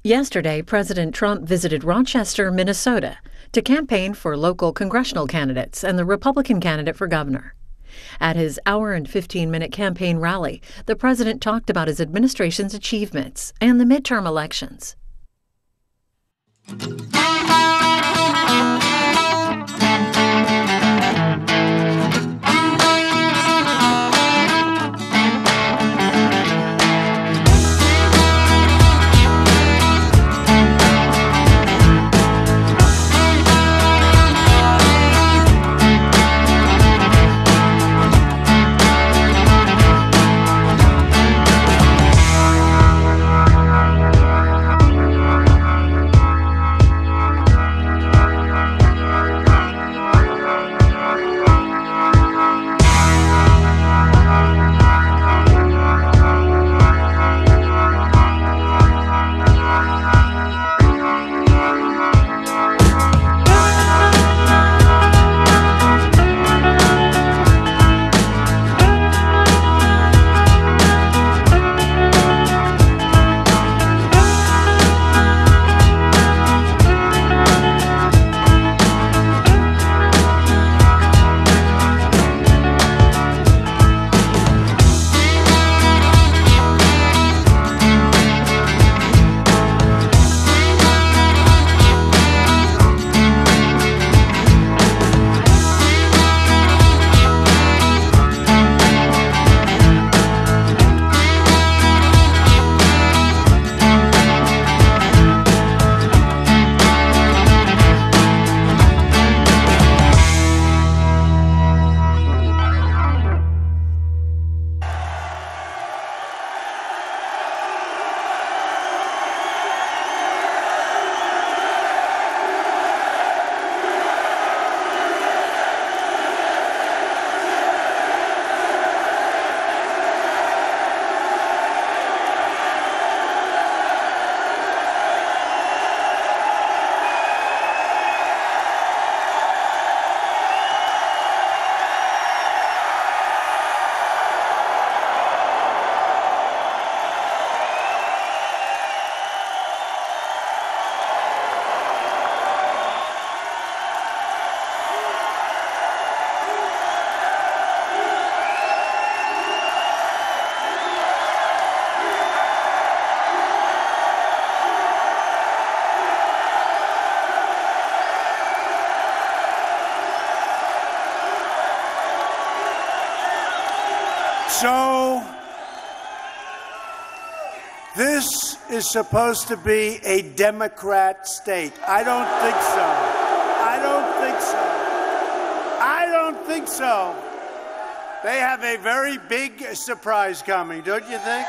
Yesterday, President Trump visited Rochester, Minnesota, to campaign for local congressional candidates and the Republican candidate for governor. At his hour and 15-minute campaign rally, the president talked about his administration's achievements and the midterm elections. So, this is supposed to be a Democrat state. I don't think so. I don't think so. I don't think so. They have a very big surprise coming, don't you think?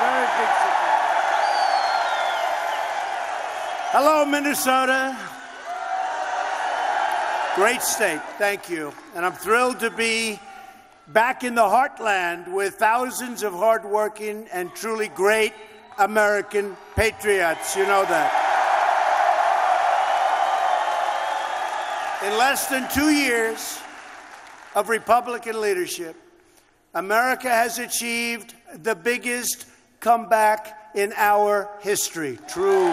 Very big surprise. Hello, Minnesota. Great state. Thank you. And I'm thrilled to be back in the heartland with thousands of hardworking and truly great American patriots. You know that. In less than 2 years of Republican leadership, America has achieved the biggest comeback in our history. True.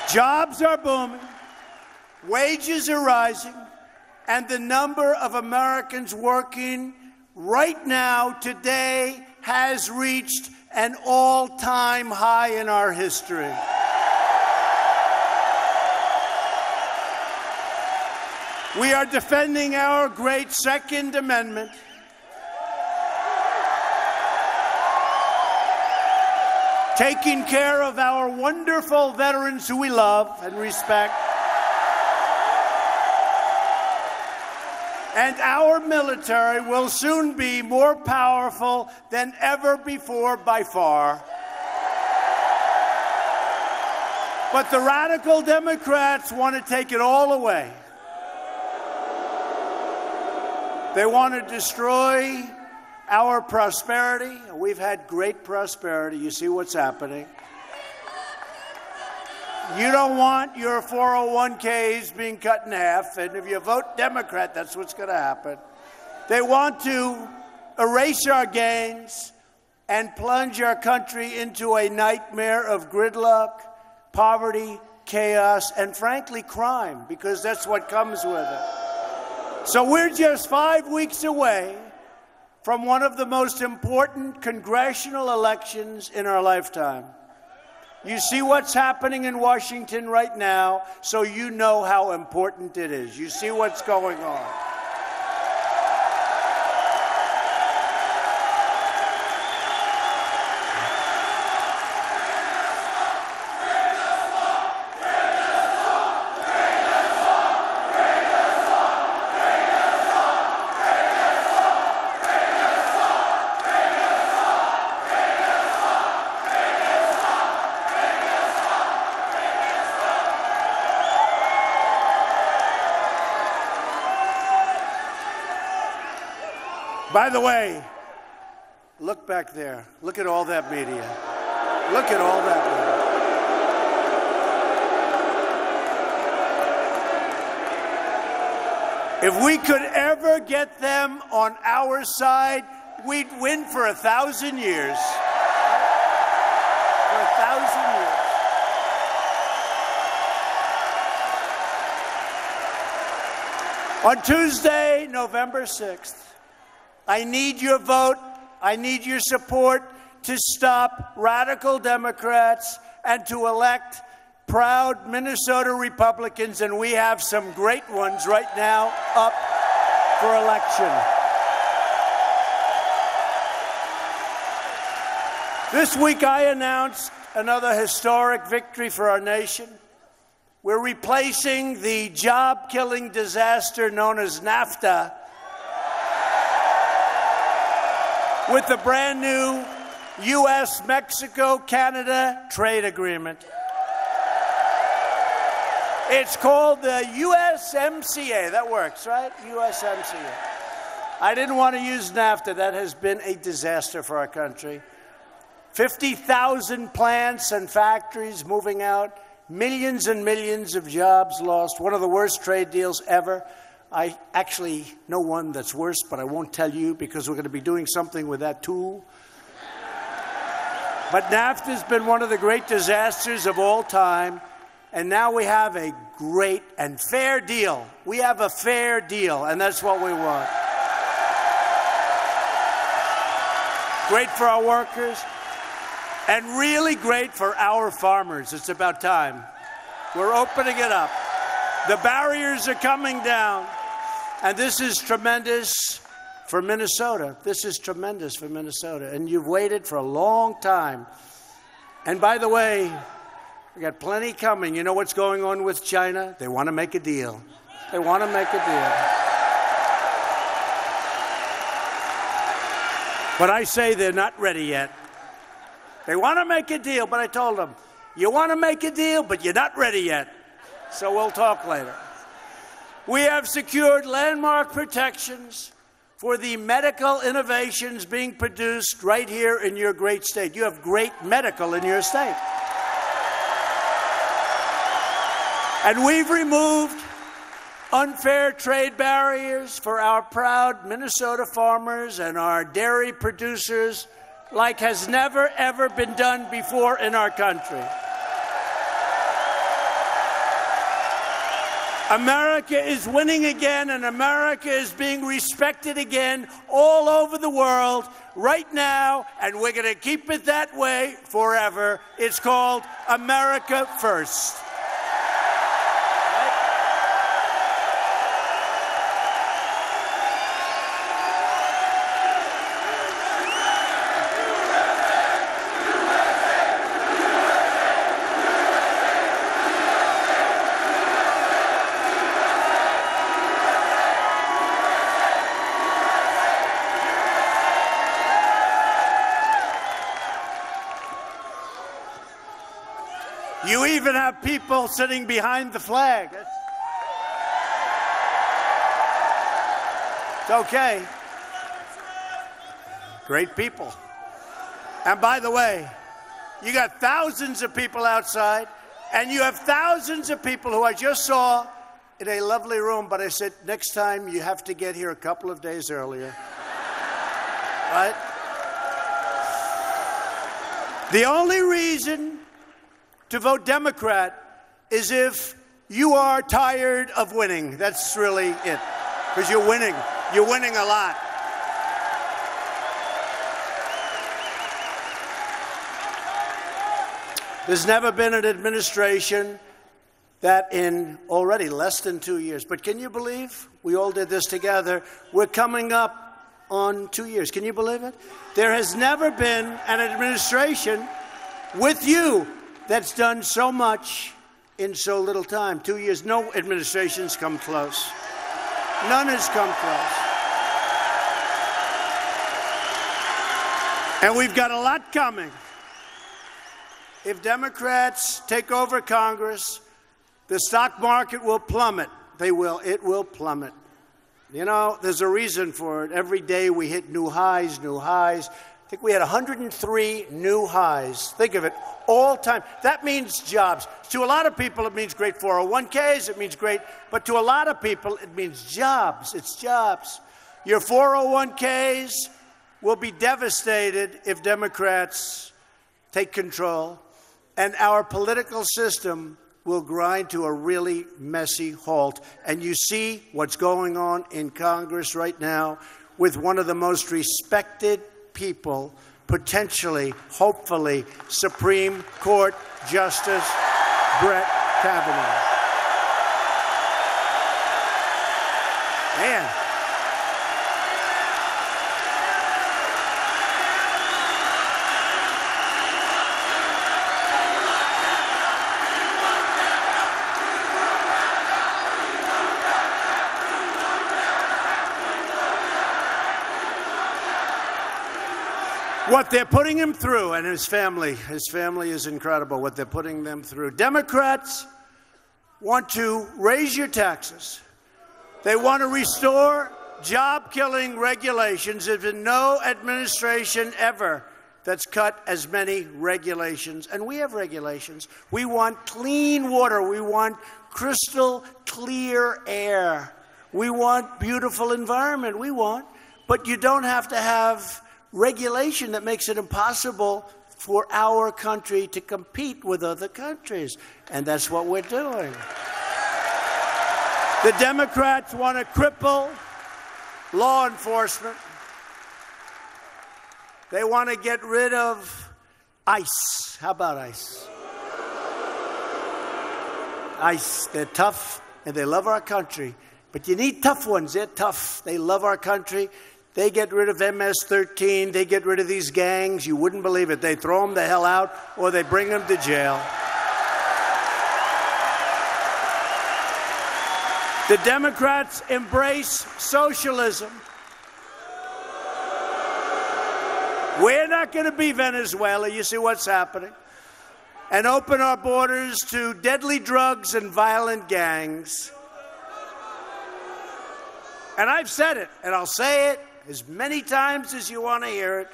Jobs are booming, wages are rising, and the number of Americans working right now, today, has reached an all-time high in our history. We are defending our great Second Amendment. Taking care of our wonderful veterans who we love and respect. And our military will soon be more powerful than ever before by far. But the radical Democrats want to take it all away. They want to destroy our prosperity. We've had great prosperity. You see what's happening. You don't want your 401ks being cut in half, and if you vote Democrat, that's what's going to happen. They want to erase our gains and plunge our country into a nightmare of gridlock, poverty, chaos, and frankly, crime, because that's what comes with it. So we're just 5 weeks away from one of the most important congressional elections in our lifetime. You see what's happening in Washington right now, so you know how important it is. You see what's going on. By the way, look back there. Look at all that media. Look at all that media. If we could ever get them on our side, we'd win for 1,000 years. For 1,000 years. On Tuesday, November 6th, I need your vote, I need your support to stop radical Democrats and to elect proud Minnesota Republicans, and we have some great ones right now up for election. This week I announced another historic victory for our nation. We're replacing the job-killing disaster known as NAFTA with the brand new U.S.-Mexico-Canada trade agreement. It's called the USMCA. That works, right? USMCA. I didn't want to use NAFTA. That has been a disaster for our country. 50,000 plants and factories moving out, millions and millions of jobs lost, one of the worst trade deals ever. I actually know one that's worse, but I won't tell you because we're going to be doing something with that too. But NAFTA's been one of the great disasters of all time, and now we have a great and fair deal. We have a fair deal, and that's what we want. Great for our workers, and really great for our farmers. It's about time. We're opening it up. The barriers are coming down. And this is tremendous for Minnesota. This is tremendous for Minnesota. And you've waited for a long time. And by the way, we got plenty coming. You know what's going on with China? They want to make a deal. They want to make a deal. But I say they're not ready yet. They want to make a deal, but I told them, you want to make a deal, but you're not ready yet. So we'll talk later. We have secured landmark protections for the medical innovations being produced right here in your great state. You have great medical in your state. And we've removed unfair trade barriers for our proud Minnesota farmers and our dairy producers like has never, ever been done before in our country. America is winning again, and America is being respected again all over the world right now, and we're going to keep it that way forever. It's called America First. You even have people sitting behind the flag. It's okay. Great people. And by the way, you got thousands of people outside, and you have thousands of people who I just saw in a lovely room, but I said, next time you have to get here a couple of days earlier. Right? The only reason to vote Democrat is if you are tired of winning. That's really it. Because you're winning. You're winning a lot. There's never been an administration that in already less than 2 years, but can you believe we all did this together? We're coming up on 2 years. Can you believe it? There has never been an administration with you that's done so much in so little time. 2 years, no administration's come close. None has come close. And we've got a lot coming. If Democrats take over Congress, the stock market will plummet. They will. It will plummet. You know, there's a reason for it. Every day we hit new highs, new highs. I think we had 103 new highs. Think of it, all time. That means jobs. To a lot of people, it means great 401ks. It means great. But to a lot of people, it means jobs. It's jobs. Your 401ks will be devastated if Democrats take control. And our political system will grind to a really messy halt. And you see what's going on in Congress right now with one of the most respected people, potentially, hopefully, Supreme Court Justice Brett Kavanaugh. Man. What they're putting him through, and his family is incredible, what they're putting them through. Democrats want to raise your taxes. They want to restore job-killing regulations. There's been no administration ever that's cut as many regulations. And we have regulations. We want clean water. We want crystal clear air. We want beautiful environment. But you don't have to have regulation that makes it impossible for our country to compete with other countries. And that's what we're doing. The Democrats want to cripple law enforcement. They want to get rid of ICE. How about ICE? ICE, they're tough and they love our country. But you need tough ones. They're tough. They love our country. They get rid of MS-13. They get rid of these gangs. You wouldn't believe it. They throw them the hell out or they bring them to jail. The Democrats embrace socialism. We're not going to be Venezuela. You see what's happening. And open our borders to deadly drugs and violent gangs. And I've said it, and I'll say it as many times as you want to hear it,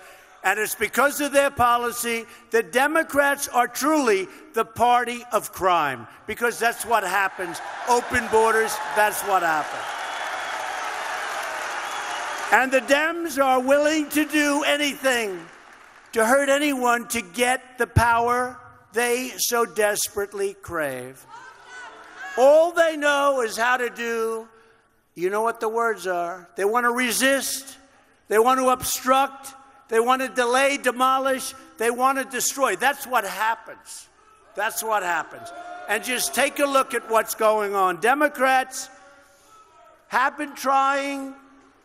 and it's because of their policy. The Democrats are truly the party of crime, because that's what happens. Open borders, that's what happens. And the Dems are willing to do anything to hurt anyone to get the power they so desperately crave. All they know is how to do. You know what the words are. They want to resist. They want to obstruct. They want to delay, demolish. They want to destroy. That's what happens. That's what happens. And just take a look at what's going on. Democrats have been trying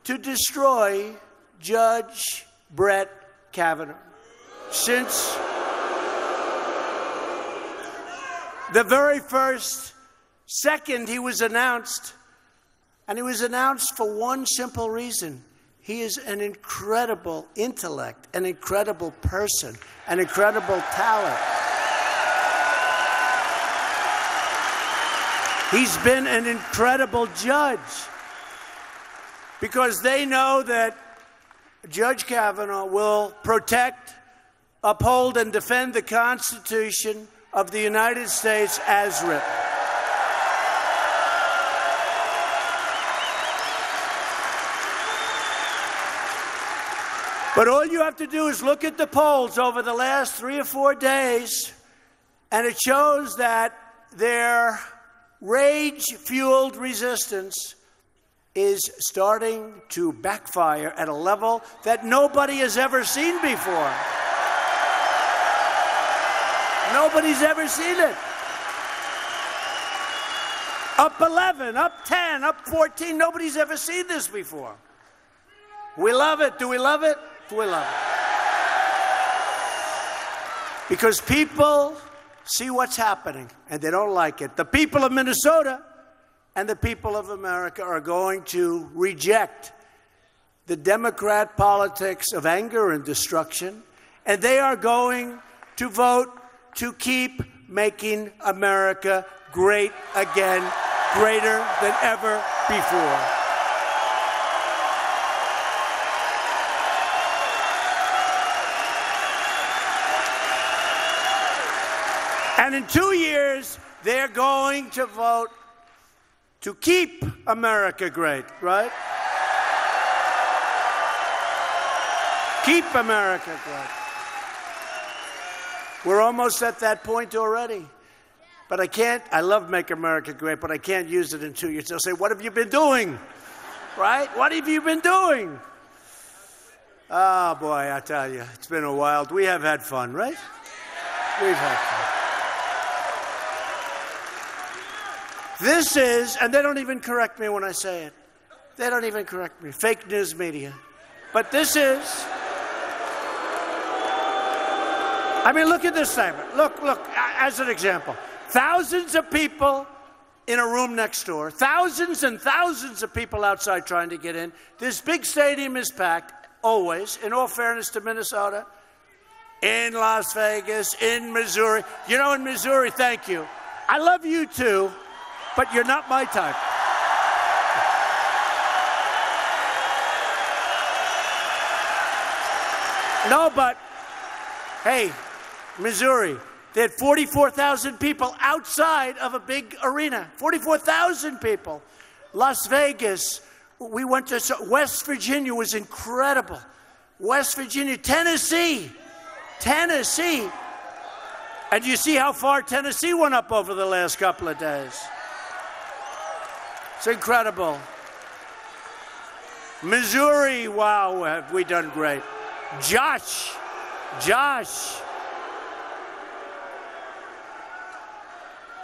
to destroy Judge Brett Kavanaugh since the very first second he was announced. And he was announced for one simple reason. He is an incredible intellect, an incredible person, an incredible talent. He's been an incredible judge because they know that Judge Kavanaugh will protect, uphold, and defend the Constitution of the United States as written. But all you have to do is look at the polls over the last 3 or 4 days, and it shows that their rage-fueled resistance is starting to backfire at a level that nobody has ever seen before. Nobody's ever seen it. Up 11, up 10, up 14. Nobody's ever seen this before. We love it. Do we love it? Do we love it? Because people see what's happening, and they don't like it. The people of Minnesota and the people of America are going to reject the Democrat politics of anger and destruction, and they are going to vote to keep making America great again, greater than ever before. And in 2 years, they're going to vote to keep America great, right? Keep America great. We're almost at that point already. But I love Make America Great, but I can't use it in 2 years. They'll say, what have you been doing? Right? What have you been doing? Oh, boy, I tell you, it's been a while. We have had fun, right? We've had fun. This is, and they don't even correct me when I say it. They don't even correct me. Fake news media. But this is, I mean, look at this statement. Look, as an example. Thousands of people in a room next door. Thousands and thousands of people outside trying to get in. This big stadium is packed, always, in all fairness to Minnesota, in Las Vegas, in Missouri. You know, in Missouri, thank you. I love you too, but you're not my type. No, but, hey, Missouri, they had 44,000 people outside of a big arena. 44,000 people. Las Vegas, we went to, West Virginia was incredible. West Virginia, Tennessee. And you see how far Tennessee went up over the last couple of days. It's incredible. Missouri, wow, have we done great. Josh.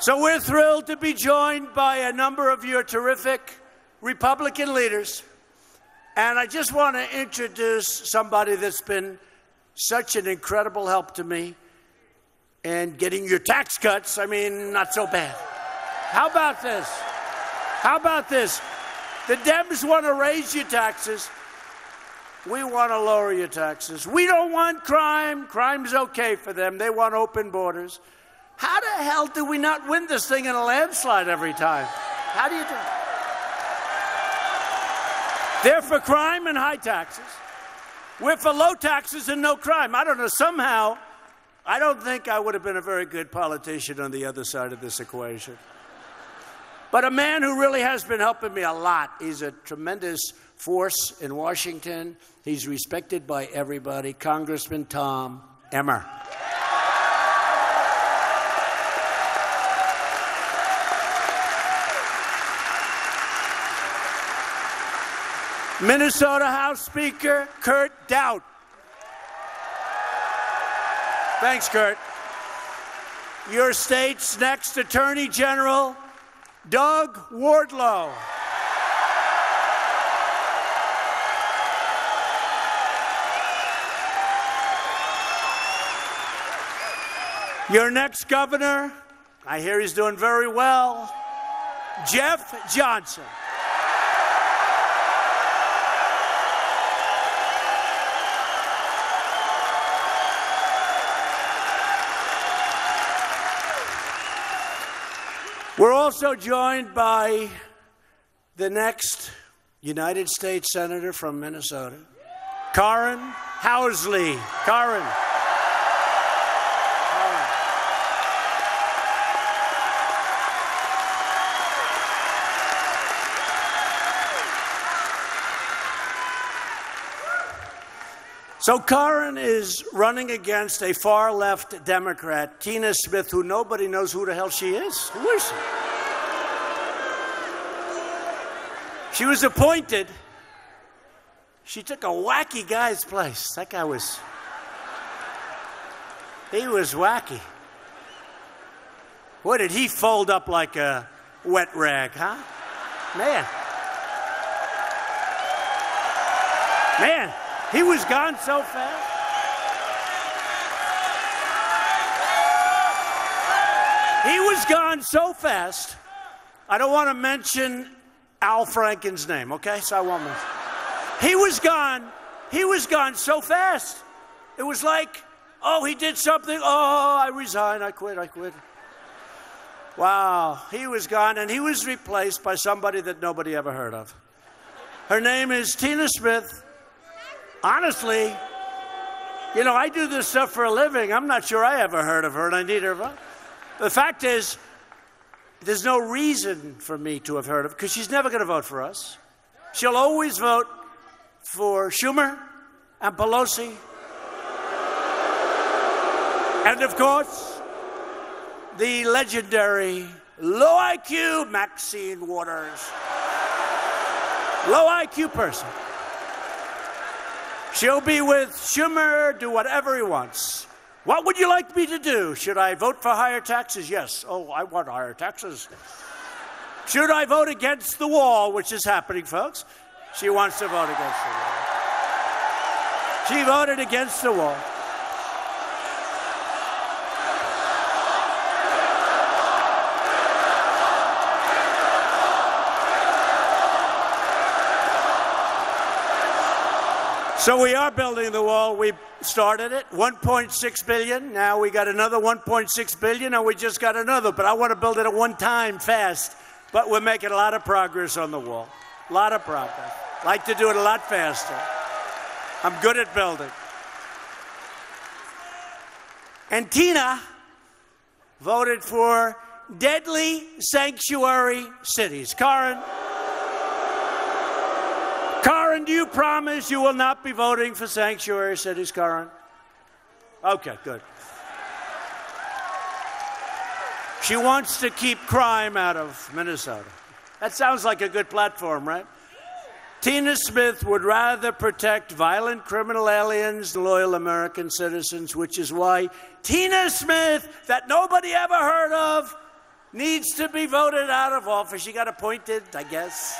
So we're thrilled to be joined by a number of your terrific Republican leaders. And I just want to introduce somebody that's been such an incredible help to me in getting your tax cuts. I mean, not so bad. How about this? The Dems want to raise your taxes. We want to lower your taxes. We don't want crime. Crime's okay for them. They want open borders. How the hell do we not win this thing in a landslide every time? How do you do it? They're for crime and high taxes. We're for low taxes and no crime. I don't know, somehow, I don't think I would have been a very good politician on the other side of this equation. But a man who really has been helping me a lot. He's a tremendous force in Washington. He's respected by everybody. Congressman Tom Emmer. Minnesota House Speaker Kurt Daudt. Thanks, Kurt. Your state's next Attorney General, Doug Wardlow. Your next governor, I hear he's doing very well, Jeff Johnson. We're also joined by the next United States Senator from Minnesota, Karen Housley. Karen. So Karen is running against a far-left Democrat, Tina Smith, who nobody knows who the hell she is. Who is she? She was appointed. She took a wacky guy's place. That guy was... he was wacky. Boy, did he fold up like a wet rag, huh? Man, he was gone so fast. He was gone so fast, I don't want to mention Al Franken's name, okay? So I won't mention. He was gone so fast. It was like, oh, he did something, oh, I resign, I quit. Wow, he was gone, and he was replaced by somebody that nobody ever heard of. Her name is Tina Smith. Honestly, you know, I do this stuff for a living. I'm not sure I ever heard of her, and I need her vote. The fact is, there's no reason for me to have heard of her, because she's never going to vote for us. She'll always vote for Schumer and Pelosi. And, of course, the legendary low IQ Maxine Waters. Low IQ person. She'll be with Schumer, do whatever he wants. What would you like me to do? Should I vote for higher taxes? Yes. Oh, I want higher taxes. Should I vote against the wall, which is happening, folks? She wants to vote against the wall. She voted against the wall. So we are building the wall. We started it, $1.6 billion. Now we got another $1.6 billion, and we just got another. But I want to build it at one time fast. But we're making a lot of progress on the wall. A lot of progress. Like to do it a lot faster. I'm good at building. And Tina voted for deadly sanctuary cities. Karen, do you promise you will not be voting for sanctuary cities, Karen? Okay, good. She wants to keep crime out of Minnesota. That sounds like a good platform, right? Tina Smith would rather protect violent criminal aliens than loyal American citizens, which is why Tina Smith, that nobody ever heard of, needs to be voted out of office. She got appointed, I guess.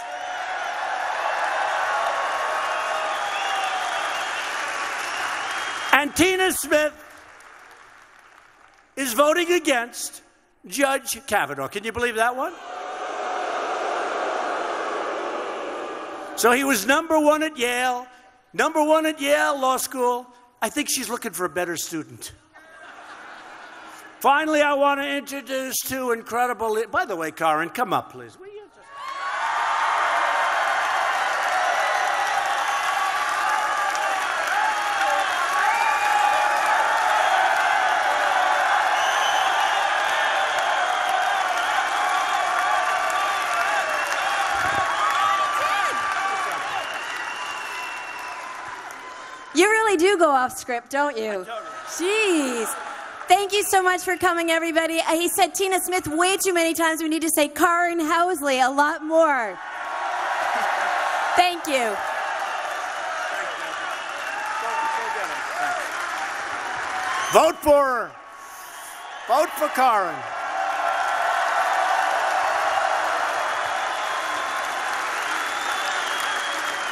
And Tina Smith is voting against Judge Kavanaugh. Can you believe that one? So he was number one at Yale Law School. I think she's looking for a better student. Finally, I want to introduce two incredible... By the way, Karen, come up, please. You really do go off script, don't you? Jeez. Thank you so much for coming, everybody. He said Tina Smith way too many times. We need to say Karen Housley a lot more. Thank you. Vote for her. Vote for Karen.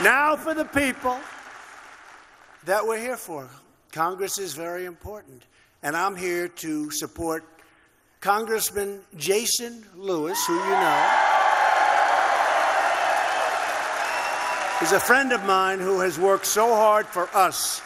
Now for the people that we're here for. Congress is very important. And I'm here to support Congressman Jason Lewis, who you know. He's a friend of mine who has worked so hard for us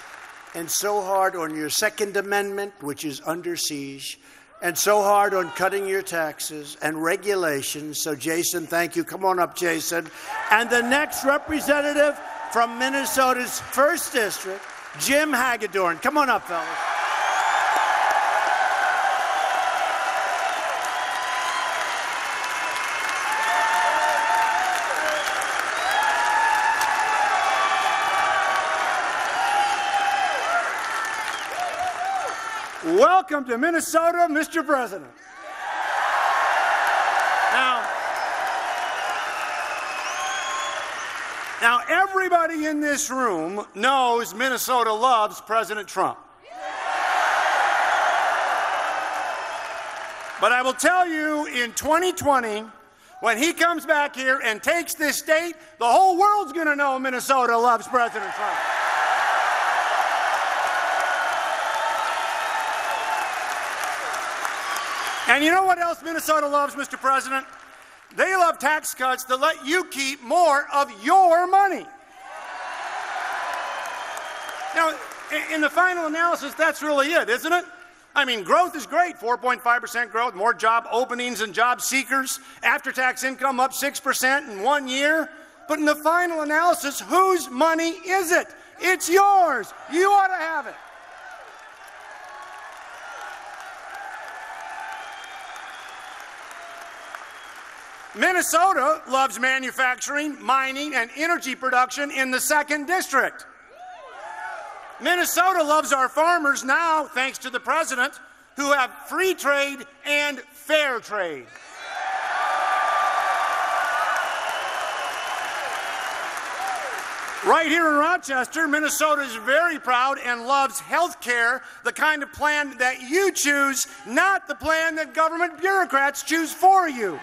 and so hard on your Second Amendment, which is under siege, and so hard on cutting your taxes and regulations. So, Jason, thank you. Come on up, Jason. And the next representative from Minnesota's 1st District, Jim Hagedorn. Come on up, fellas. Welcome to Minnesota, Mr. President. Now, everybody in this room knows Minnesota loves President Trump. But I will tell you, in 2020, when he comes back here and takes this state, the whole world's going to know Minnesota loves President Trump. And you know what else Minnesota loves, Mr. President? They love tax cuts that let you keep more of your money. Now, in the final analysis, that's really it, isn't it? I mean, growth is great, 4.5% growth, more job openings and job seekers, after-tax income up 6% in 1 year. But in the final analysis, whose money is it? It's yours. You ought to have it. Minnesota loves manufacturing, mining, and energy production in the 2nd District. Minnesota loves our farmers now, thanks to the president, who have free trade and fair trade. Right here in Rochester, Minnesota is very proud and loves health care, the kind of plan that you choose, not the plan that government bureaucrats choose for you.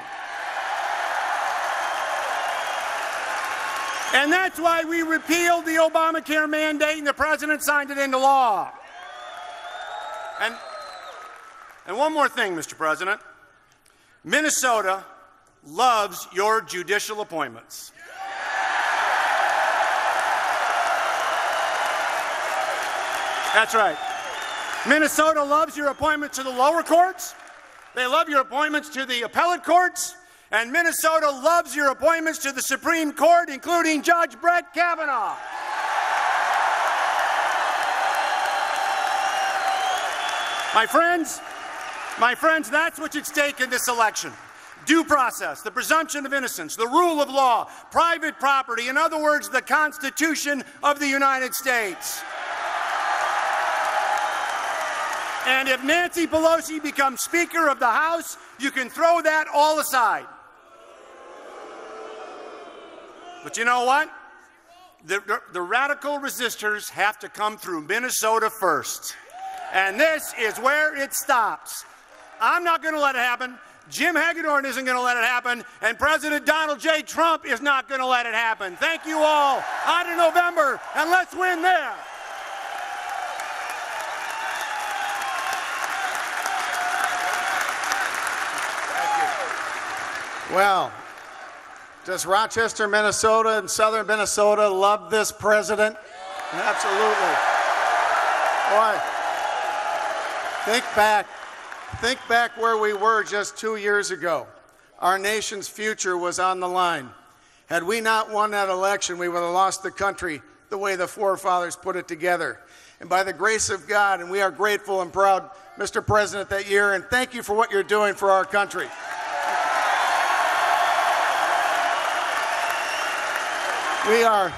And that's why we repealed the Obamacare mandate and the president signed it into law. And one more thing, Mr. President. Minnesota loves your judicial appointments. That's right. Minnesota loves your appointments to the lower courts. They love your appointments to the appellate courts. And Minnesota loves your appointments to the Supreme Court, including Judge Brett Kavanaugh. My friends, that's what's at stake in this election. Due process, the presumption of innocence, the rule of law, private property, in other words, the Constitution of the United States. And if Nancy Pelosi becomes Speaker of the House, you can throw that all aside. But you know what? The radical resistors have to come through Minnesota first. And this is where it stops. I'm not going to let it happen. Jim Hagedorn isn't going to let it happen. And President Donald J. Trump is not going to let it happen. Thank you all. On to November, and let's win there. Well, does Rochester, Minnesota and southern Minnesota love this president? Absolutely. Boy, think back where we were just 2 years ago. Our nation's future was on the line. Had we not won that election, we would have lost the country the way the forefathers put it together. And by the grace of God, and we are grateful and proud, Mr. President, that year, and thank you for what you're doing for our country. I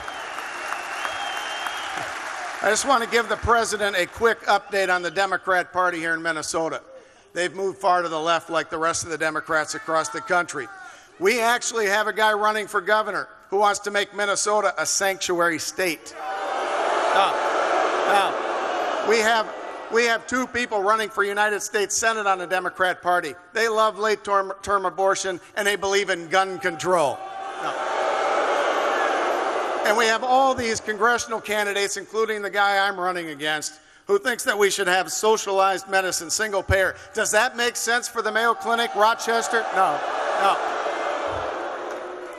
just want to give the president a quick update on the Democrat Party here in Minnesota. They've moved far to the left like the rest of the Democrats across the country. We actually have a guy running for governor who wants to make Minnesota a sanctuary state. We have two people running for United States Senate on the Democrat Party. They love late-term abortion, and they believe in gun control. And we have all these congressional candidates, including the guy I'm running against, who thinks that we should have socialized medicine, single payer. Does that make sense for the Mayo Clinic, Rochester? No.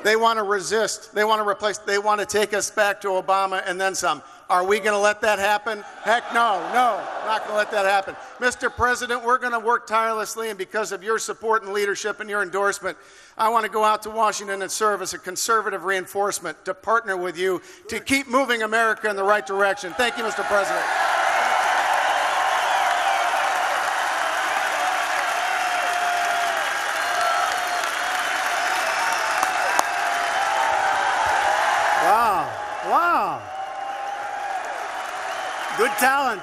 They want to resist. They want to replace. They want to take us back to Obama and then some. Are we going to let that happen? Heck no, not going to let that happen. Mr. President, we're going to work tirelessly, and because of your support and leadership and your endorsement, I want to go out to Washington and serve as a conservative reinforcement to partner with you to keep moving America in the right direction. Thank you, Mr. President. Wow. Good talent.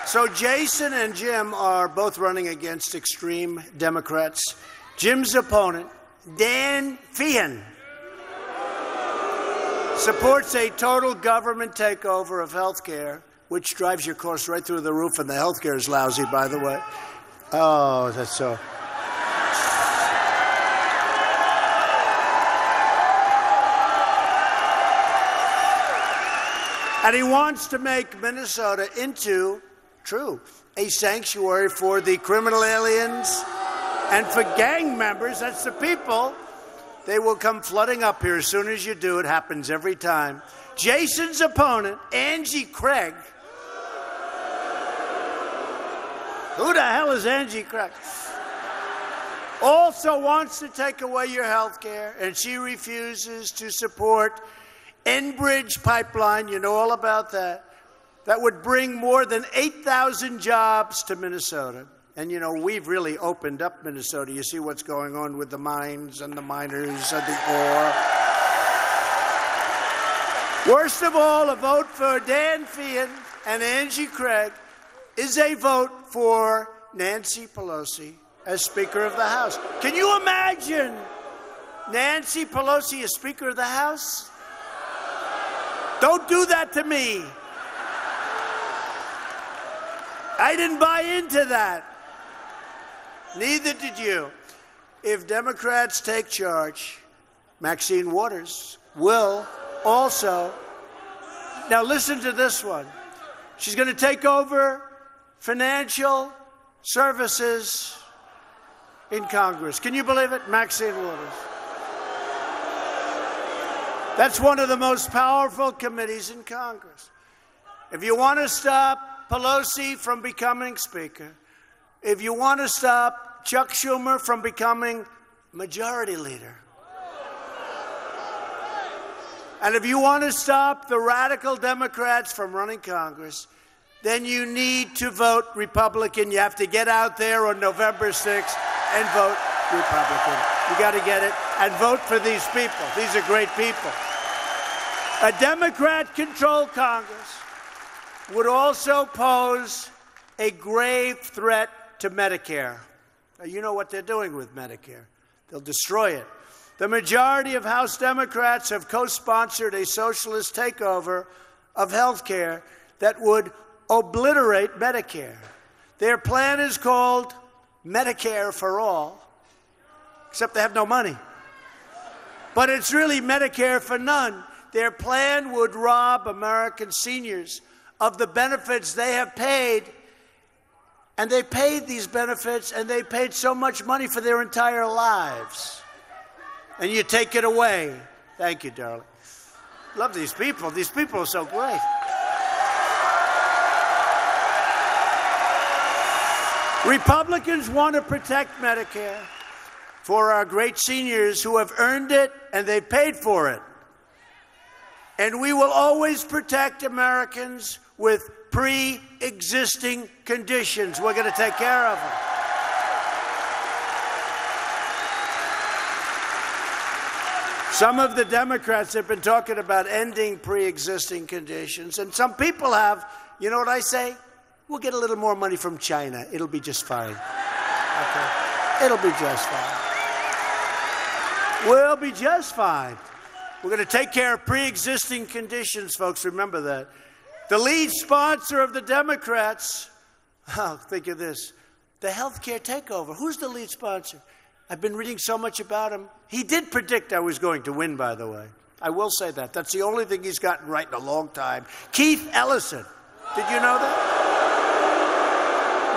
So Jason and Jim are both running against extreme Democrats. Jim's opponent, Dan Feehan, supports a total government takeover of health care, which drives your costs right through the roof, and the health care is lousy, by the way. Oh, that's so. And he wants to make Minnesota into, true, a sanctuary for the criminal aliens and for gang members. That's the people. They will come flooding up here as soon as you do. It happens every time. Jason's opponent, Angie Craig. Who the hell is Angie Craig? Also wants to take away your health care, and she refuses to support Enbridge pipeline, you know all about that. That would bring more than 8,000 jobs to Minnesota. And, you know, we've really opened up Minnesota. You see what's going on with the mines and the miners and the ore. Worst of all, a vote for Dan Feehan and Angie Craig is a vote for Nancy Pelosi as Speaker of the House. Can you imagine Nancy Pelosi as Speaker of the House? Don't do that to me. I didn't buy into that. Neither did you. If Democrats take charge, Maxine Waters will also. Now listen to this one. She's going to take over financial services in Congress. Can you believe it? Maxine Waters. That's one of the most powerful committees in Congress. If you want to stop Pelosi from becoming Speaker, if you want to stop Chuck Schumer from becoming Majority Leader, and if you want to stop the radical Democrats from running Congress, then you need to vote Republican. You have to get out there on November 6th and vote Republican. You got to get it and vote for these people. These are great people. A Democrat-controlled Congress would also pose a grave threat to Medicare. Now, you know what they're doing with Medicare. They'll destroy it. The majority of House Democrats have co-sponsored a socialist takeover of health care that would obliterate Medicare. Their plan is called Medicare for All, except they have no money. But it's really Medicare for none. Their plan would rob American seniors of the benefits they have paid. And they paid these benefits, and they paid so much money for their entire lives. And you take it away. Thank you, darling. Love these people. These people are so great. Republicans want to protect Medicare for our great seniors who have earned it and they paid for it. And we will always protect Americans with pre-existing conditions. We're going to take care of them. Some of the Democrats have been talking about ending pre-existing conditions, and some people have. You know what I say? We'll get a little more money from China. It'll be just fine. Okay? It'll be just fine. We'll be just fine. We're going to take care of pre-existing conditions, folks. Remember that. The lead sponsor of the Democrats, think of this, the health care takeover. Who's the lead sponsor? I've been reading so much about him. He did predict I was going to win, by the way. I will say that. That's the only thing he's gotten right in a long time. Keith Ellison. Did you know that?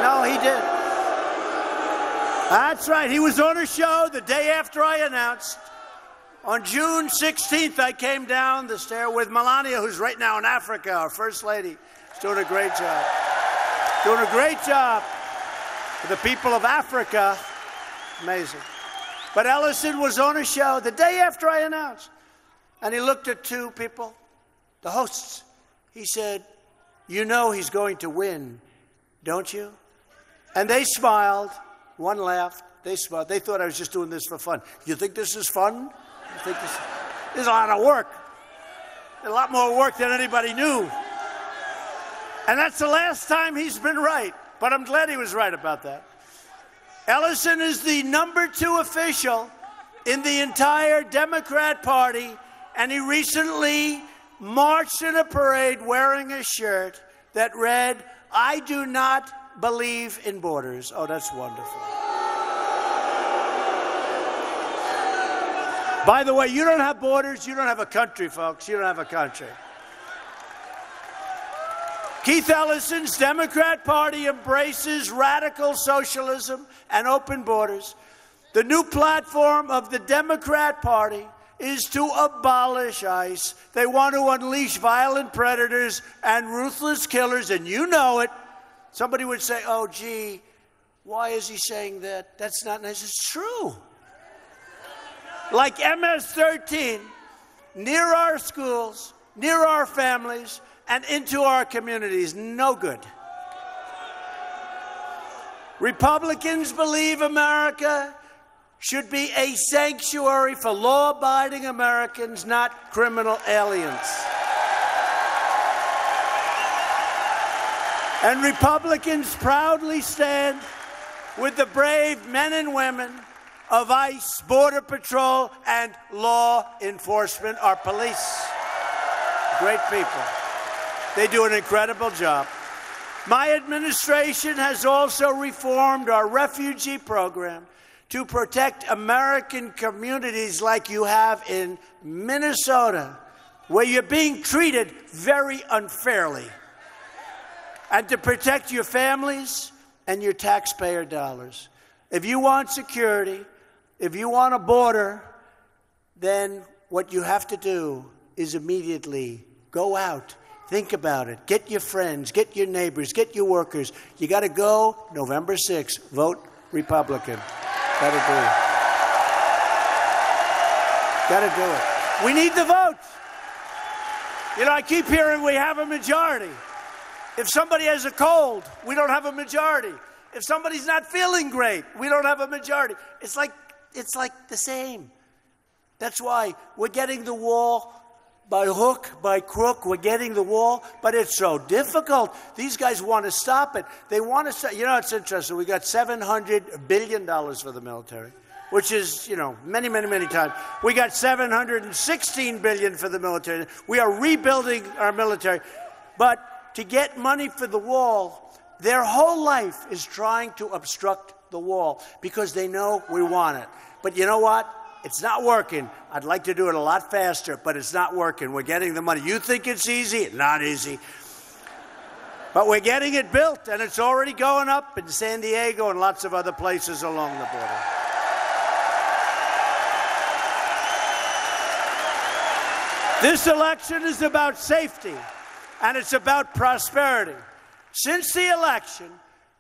No, he did. That's right. He was on a show the day after I announced. On June 16th, I came down the stair with Melania, who's right now in Africa, our First Lady. She's doing a great job. Doing a great job for the people of Africa. Amazing. But Ellison was on a show the day after I announced. And he looked at two people, the hosts. He said, "You know he's going to win, don't you?" And they smiled. One laughed. They smiled. They thought I was just doing this for fun. You think this is fun? You think this is a lot of work. A lot more work than anybody knew. And that's the last time he's been right. But I'm glad he was right about that. Ellison is the #2 official in the entire Democrat Party, and he recently marched in a parade wearing a shirt that read, "I do not believe in borders." Oh, that's wonderful. By the way, you don't have borders, you don't have a country, folks. You don't have a country. Keith Ellison's Democrat Party embraces radical socialism and open borders. The new platform of the Democrat Party is to abolish ICE. They want to unleash violent predators and ruthless killers, and you know it. Somebody would say, oh, gee, why is he saying that? That's not nice. It's true. Like MS-13, near our schools, near our families, and into our communities. No good. Republicans believe America should be a sanctuary for law-abiding Americans, not criminal aliens. And Republicans proudly stand with the brave men and women of ICE, Border Patrol, and law enforcement, our police. Great people. They do an incredible job. My administration has also reformed our refugee program to protect American communities like you have in Minnesota, where you're being treated very unfairly, and to protect your families and your taxpayer dollars. If you want security, if you want a border, then what you have to do is immediately go out, think about it, get your friends, get your neighbors, get your workers. You got to go November 6th, vote Republican. Got to do it. Got to do it. We need the votes. You know, I keep hearing we have a majority. If somebody has a cold, we don't have a majority. If somebody's not feeling great, we don't have a majority. It's like the same. That's why we're getting the wall by hook, by crook. We're getting the wall, but it's so difficult. These guys want to stop it. They want to stop. You know, it's interesting. We got $700 billion for the military, which is, you know, many, many, many times. We got $716 billion for the military. We are rebuilding our military. But to get money for the wall, their whole life is trying to obstruct the wall because they know we want it. But you know what? It's not working. I'd like to do it a lot faster, but it's not working. We're getting the money. You think it's easy? Not easy. But we're getting it built, and it's already going up in San Diego and lots of other places along the border. This election is about safety, and it's about prosperity. Since the election,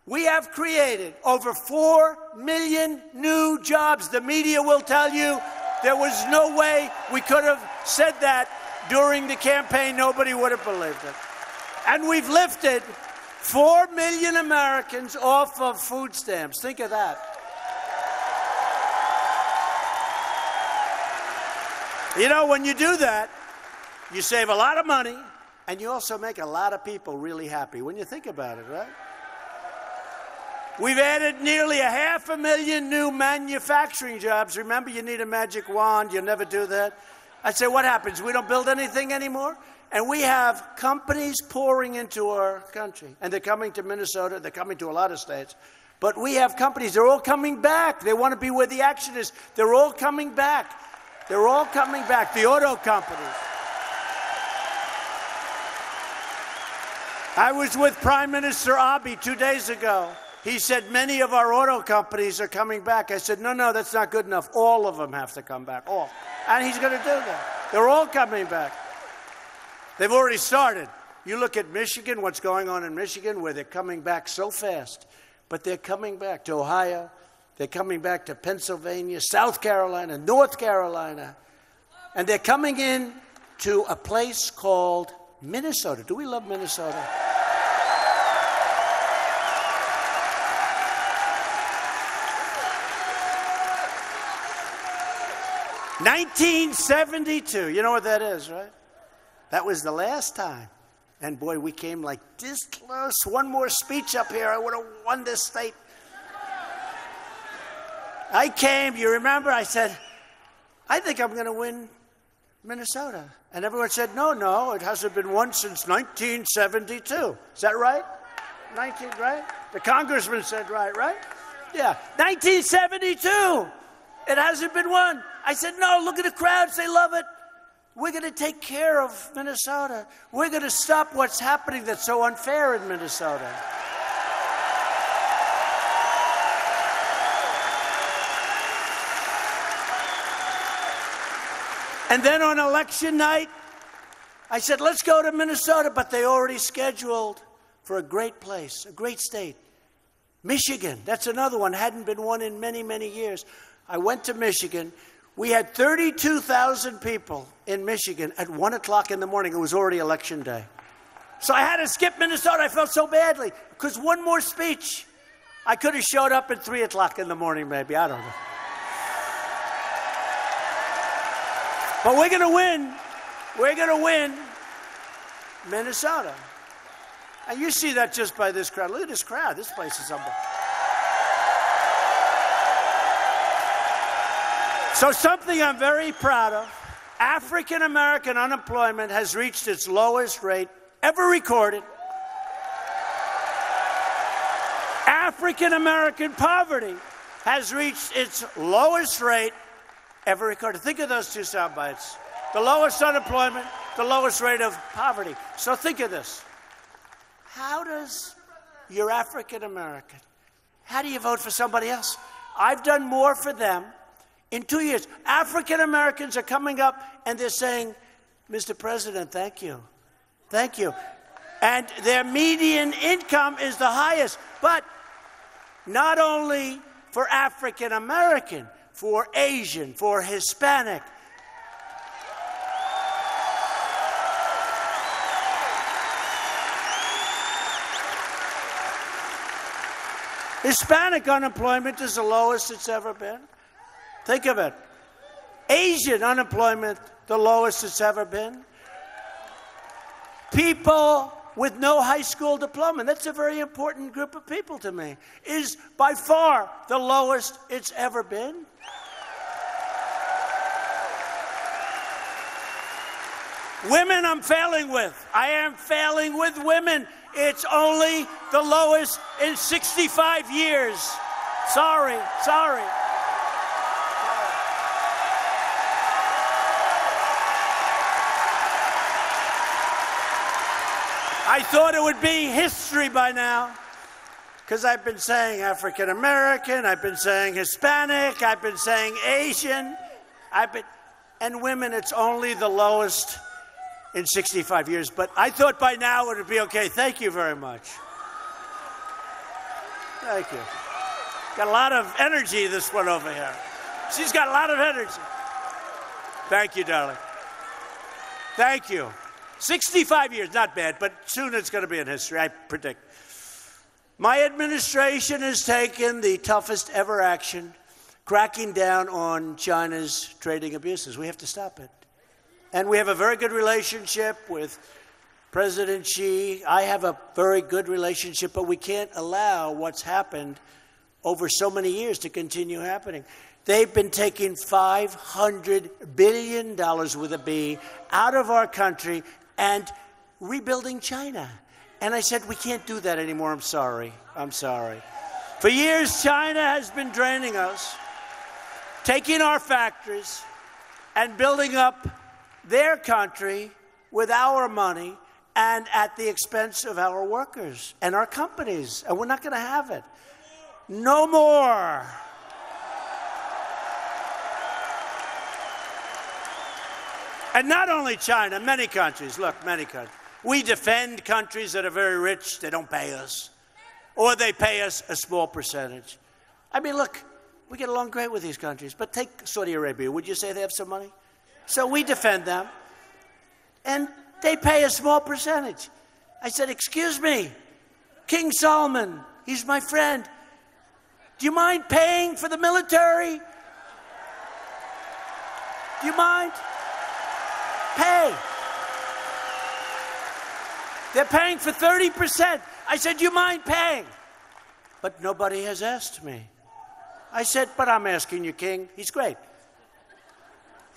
we have created over 4 million new jobs. The media will tell you there was no way we could have said that during the campaign. Nobody would have believed it. And we've lifted 4 million Americans off of food stamps. Think of that. You know, when you do that, you save a lot of money, and you also make a lot of people really happy when you think about it, right? We've added nearly 500,000 new manufacturing jobs. Remember, you need a magic wand. You'll never do that. I say, what happens? We don't build anything anymore? And we have companies pouring into our country. And they're coming to Minnesota. They're coming to a lot of states. But we have companies. They're all coming back. They want to be where the action is. They're all coming back. They're all coming back. The auto companies. I was with Prime Minister Abiy 2 days ago. He said many of our auto companies are coming back. I said, no, that's not good enough. All of them have to come back, all. And he's going to do that. They're all coming back. They've already started. You look at Michigan, what's going on in Michigan, where they're coming back so fast. But they're coming back to Ohio. They're coming back to Pennsylvania, South Carolina, North Carolina. And they're coming in to a place called Minnesota. Do we love Minnesota? 1972. You know what that is, right? That was the last time And boy, we came like this close. One more speech up here, I would have won this state. I came, you remember, I said, I think I'm going to win Minnesota. And everyone said, no, it hasn't been won since 1972. Is that right? 19, right? The congressman said right? Yeah, 1972. It hasn't been won. I said, no, look at the crowds, they love it. We're going to take care of Minnesota. We're going to stop what's happening that's so unfair in Minnesota. And then on election night, I said, let's go to Minnesota, but they already scheduled for a great place, a great state. Michigan, that's another one, hadn't been won in many, many years. I went to Michigan. We had 32,000 people in Michigan at 1 o'clock in the morning. It was already election day. So I had to skip Minnesota. I felt so badly because one more speech. I could have showed up at 3 o'clock in the morning, maybe. I don't know. But we're going to win. We're going to win Minnesota. And you see that just by this crowd. Look at this crowd. This place is unbelievable. So something I'm very proud of, African-American unemployment has reached its lowest rate ever recorded. African-American poverty has reached its lowest rate ever recorded. Think of those two sound bites. The lowest unemployment, the lowest rate of poverty. So think of this. How does your African-American, how do you vote for somebody else? I've done more for them in 2 years. African-Americans are coming up and they're saying, Mr. President, thank you. Thank you. And their median income is the highest. But not only for African-American, for Asian, for Hispanic. Hispanic unemployment is the lowest it's ever been. Think of it. Asian unemployment, the lowest it's ever been. People with no high school diploma, that's a very important group of people to me, is by far the lowest it's ever been. Women I'm failing with. I am failing with women. It's only the lowest in 65 years. Sorry. I thought it would be history by now, because I've been saying African American, I've been saying Hispanic, I've been saying Asian, and women, it's only the lowest in 65 years. But I thought by now it would be okay. Thank you very much. Thank you. Got a lot of energy, this one over here. She's got a lot of energy. Thank you, darling. Thank you. 65 years, not bad, but soon it's going to be in history, I predict. My administration has taken the toughest ever action, cracking down on China's trading abuses. We have to stop it. And we have a very good relationship with President Xi. I have a very good relationship, but we can't allow what's happened over so many years to continue happening. They've been taking $500 billion with a B out of our country and rebuilding China. And I said, we can't do that anymore. I'm sorry. For years, China has been draining us, taking our factories and building up their country with our money and at the expense of our workers and our companies. And we're not going to have it. No more. And not only China, many countries. Look, many countries. We defend countries that are very rich. They don't pay us. Or they pay us a small percentage. I mean, look, we get along great with these countries. But take Saudi Arabia. Would you say they have some money? So we defend them. And they pay a small percentage. I said, excuse me, King Solomon, he's my friend. Do you mind paying for the military? Do you mind? Pay. They're paying for 30%. I said, you mind paying? But nobody has asked me. I said, but I'm asking you, King. He's great.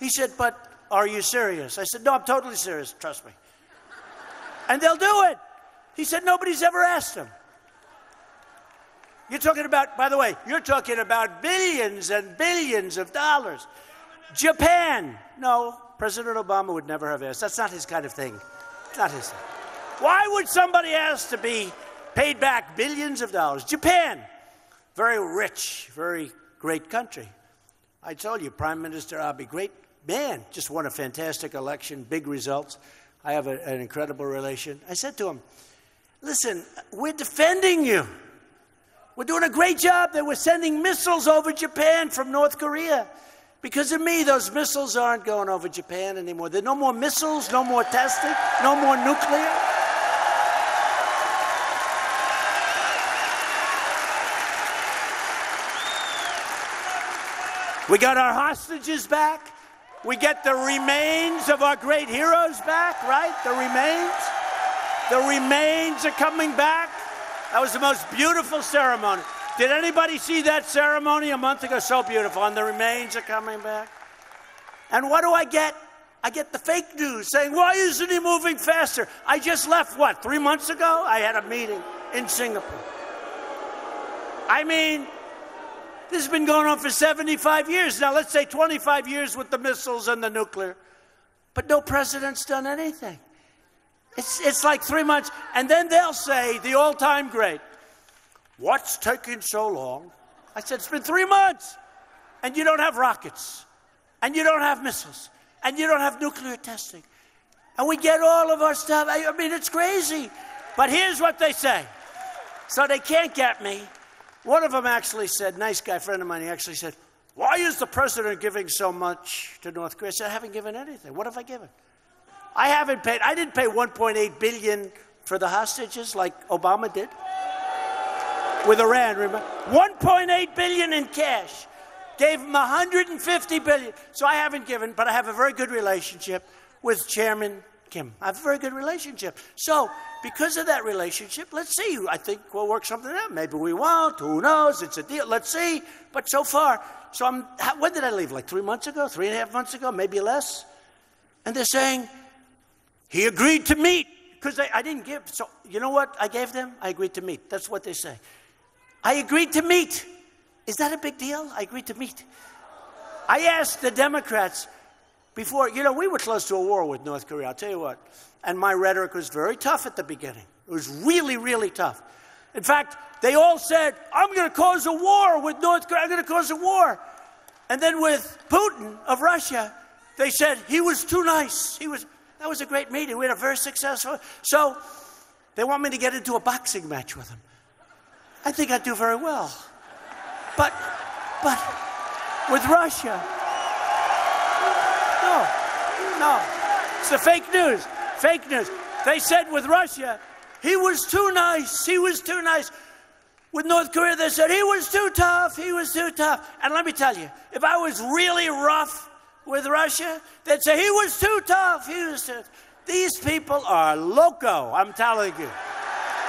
He said, but are you serious? I said, no, I'm totally serious. Trust me. And they'll do it. He said, nobody's ever asked him. You're talking about, by the way, you're talking about billions and billions of dollars. Japan. No, President Obama would never have asked. That's not his kind of thing. It's not his thing. Why would somebody ask to be paid back billions of dollars? Japan. Very rich, very great country. I told you, Prime Minister Abe, great man, just won a fantastic election, big results. I have an incredible relation. I said to him, listen, we're defending you. We're doing a great job that we're sending missiles over Japan from North Korea. Because of me, those missiles aren't going over Japan anymore. There are no more missiles, no more testing, no more nuclear. We got our hostages back. We get the remains of our great heroes back, right? The remains. The remains are coming back. That was the most beautiful ceremony. Did anybody see that ceremony a month ago? So beautiful. And the remains are coming back. And what do I get? I get the fake news saying, why isn't he moving faster? I just left, what, 3 months ago? I had a meeting in Singapore. I mean, this has been going on for 75 years. Now, let's say 25 years with the missiles and the nuclear. But no president's done anything. It's like 3 months. And then they'll say, the all-time great, what's taking so long? I said, it's been 3 months. And you don't have rockets. And you don't have missiles. And you don't have nuclear testing. And we get all of our stuff. I mean, it's crazy. But here's what they say. So they can't get me. One of them actually said, nice guy, friend of mine, he actually said, why is the president giving so much to North Korea? I said, I haven't given anything. What have I given? I haven't paid. I didn't pay $1.8 billion for the hostages like Obama did with Iran, remember? $1.8 billion in cash. Gave him $150 billion. So I haven't given, but I have a very good relationship with Chairman Kim. I have a very good relationship. So because of that relationship, let's see. I think we'll work something out. Maybe we won't. Who knows? It's a deal. Let's see. But so far, when did I leave? Like 3 months ago? 3.5 months ago? Maybe less? And they're saying, he agreed to meet. Because I didn't give. So you know what I gave them? I agreed to meet. That's what they say. I agreed to meet. Is that a big deal? I agreed to meet. I asked the Democrats before, we were close to a war with North Korea, I'll tell you what. And my rhetoric was very tough at the beginning. It was really, really tough. In fact, they all said, I'm going to cause a war with North Korea. I'm going to cause a war. And then with Putin of Russia, they said he was too nice. That was a great meeting. We had a very successful. So they want me to get into a boxing match with him. I think I'd do very well. But with Russia, no. It's the fake news. Fake news. They said with Russia, he was too nice. He was too nice. With North Korea, they said he was too tough. He was too tough. And let me tell you, if I was really rough with Russia, they'd say he was too tough. He was too. These people are loco. I'm telling you,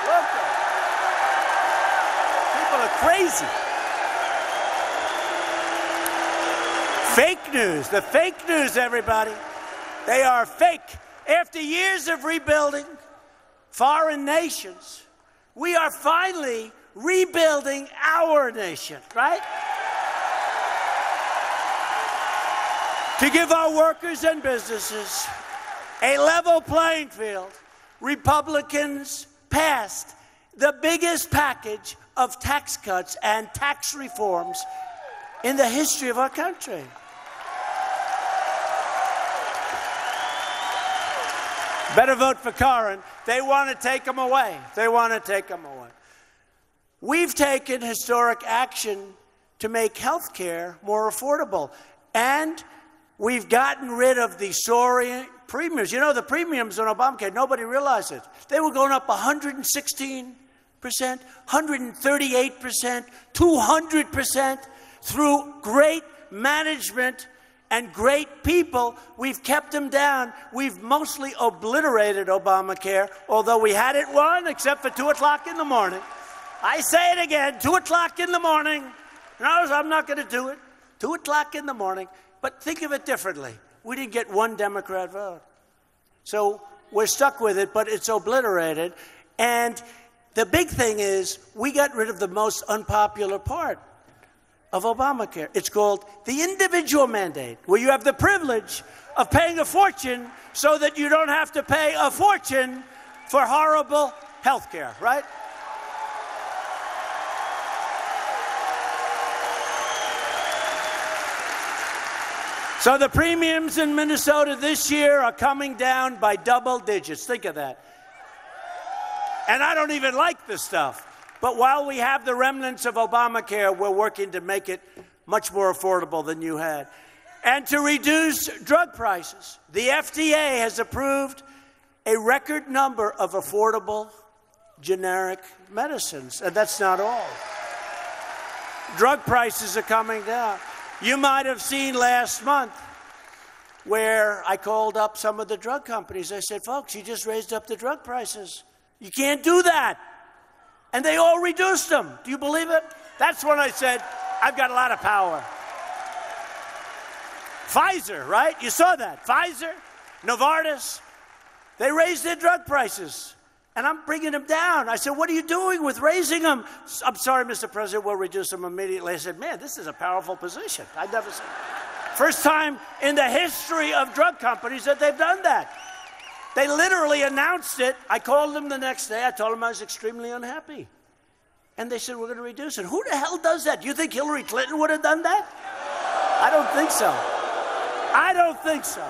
loco. People are crazy. Fake news. The fake news, everybody. They are fake. After years of rebuilding foreign nations, we are finally rebuilding our nation, right? To give our workers and businesses a level playing field, Republicans passed the biggest package of tax cuts and tax reforms in the history of our country. Better vote for Karen. They want to take them away. They want to take them away. We've taken historic action to make health care more affordable. And we've gotten rid of the soaring premiums. You know, the premiums on Obamacare, nobody realized it. They were going up 116%, 138%, 200% through great management and great people. We've kept them down. We've mostly obliterated Obamacare, although we had it won, except for 2 o'clock in the morning. I say it again, 2 o'clock in the morning. No, I'm not going to do it. 2 o'clock in the morning. But think of it differently. We didn't get one Democrat vote. So we're stuck with it, but it's obliterated. And the big thing is we got rid of the most unpopular part of Obamacare. It's called the individual mandate, where you have the privilege of paying a fortune so that you don't have to pay a fortune for horrible health care, right? So the premiums in Minnesota this year are coming down by double digits. Think of that. And I don't even like this stuff. But while we have the remnants of Obamacare, we're working to make it much more affordable than you had. And to reduce drug prices. The FDA has approved a record number of affordable generic medicines. And that's not all. Drug prices are coming down. You might have seen last month where I called up some of the drug companies. I said, folks, you just raised up the drug prices. You can't do that. And they all reduced them. Do you believe it? That's when I said, I've got a lot of power. Pfizer, right? You saw that. Pfizer, Novartis, they raised their drug prices. And I'm bringing them down. I said, what are you doing with raising them? I'm sorry, Mr. President, we'll reduce them immediately. I said, man, this is a powerful position. I've never seen it. First time in the history of drug companies that they've done that. They literally announced it. I called them the next day. I told them I was extremely unhappy. And they said, we're going to reduce it. Who the hell does that? Do you think Hillary Clinton would have done that? I don't think so. I don't think so.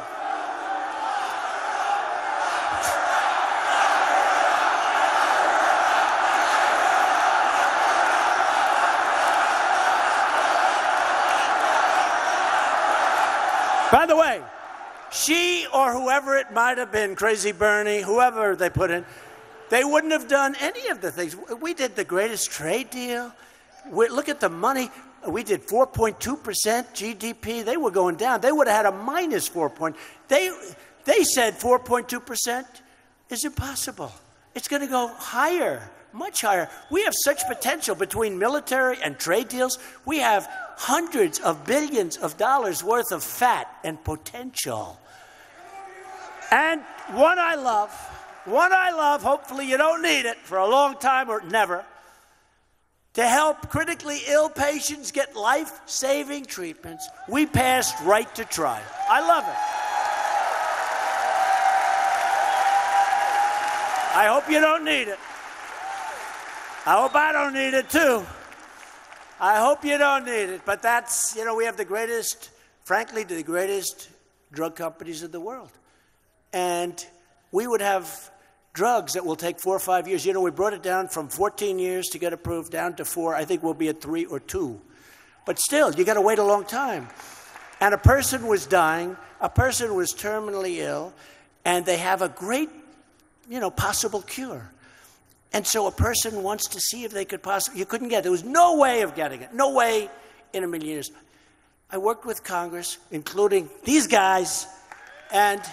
By the way, she or whoever it might have been, Crazy Bernie, whoever they put in, they wouldn't have done any of the things. We did the greatest trade deal. Look at the money. We did 4.2% GDP. They were going down. They would have had a minus 4 point. They said 4.2% is impossible. It's going to go higher, much higher. We have such potential between military and trade deals. We have hundreds of billions of dollars worth of fat and potential. And one I love, hopefully you don't need it for a long time or never, to help critically ill patients get life-saving treatments. We passed Right to Try. I love it. I hope you don't need it. I hope I don't need it too. I hope you don't need it. But that's, we have the greatest, frankly, the greatest drug companies in the world. And we would have drugs that will take 4 or 5 years. We brought it down from 14 years to get approved down to 4. I think we'll be at 3 or 2. But still, you got to wait a long time. And a person was dying, a person was terminally ill, and they have a great, possible cure. And so a person wants to see if they could possibly, you couldn't get it. There was no way of getting it. No way in a million years. I worked with Congress, including these guys, and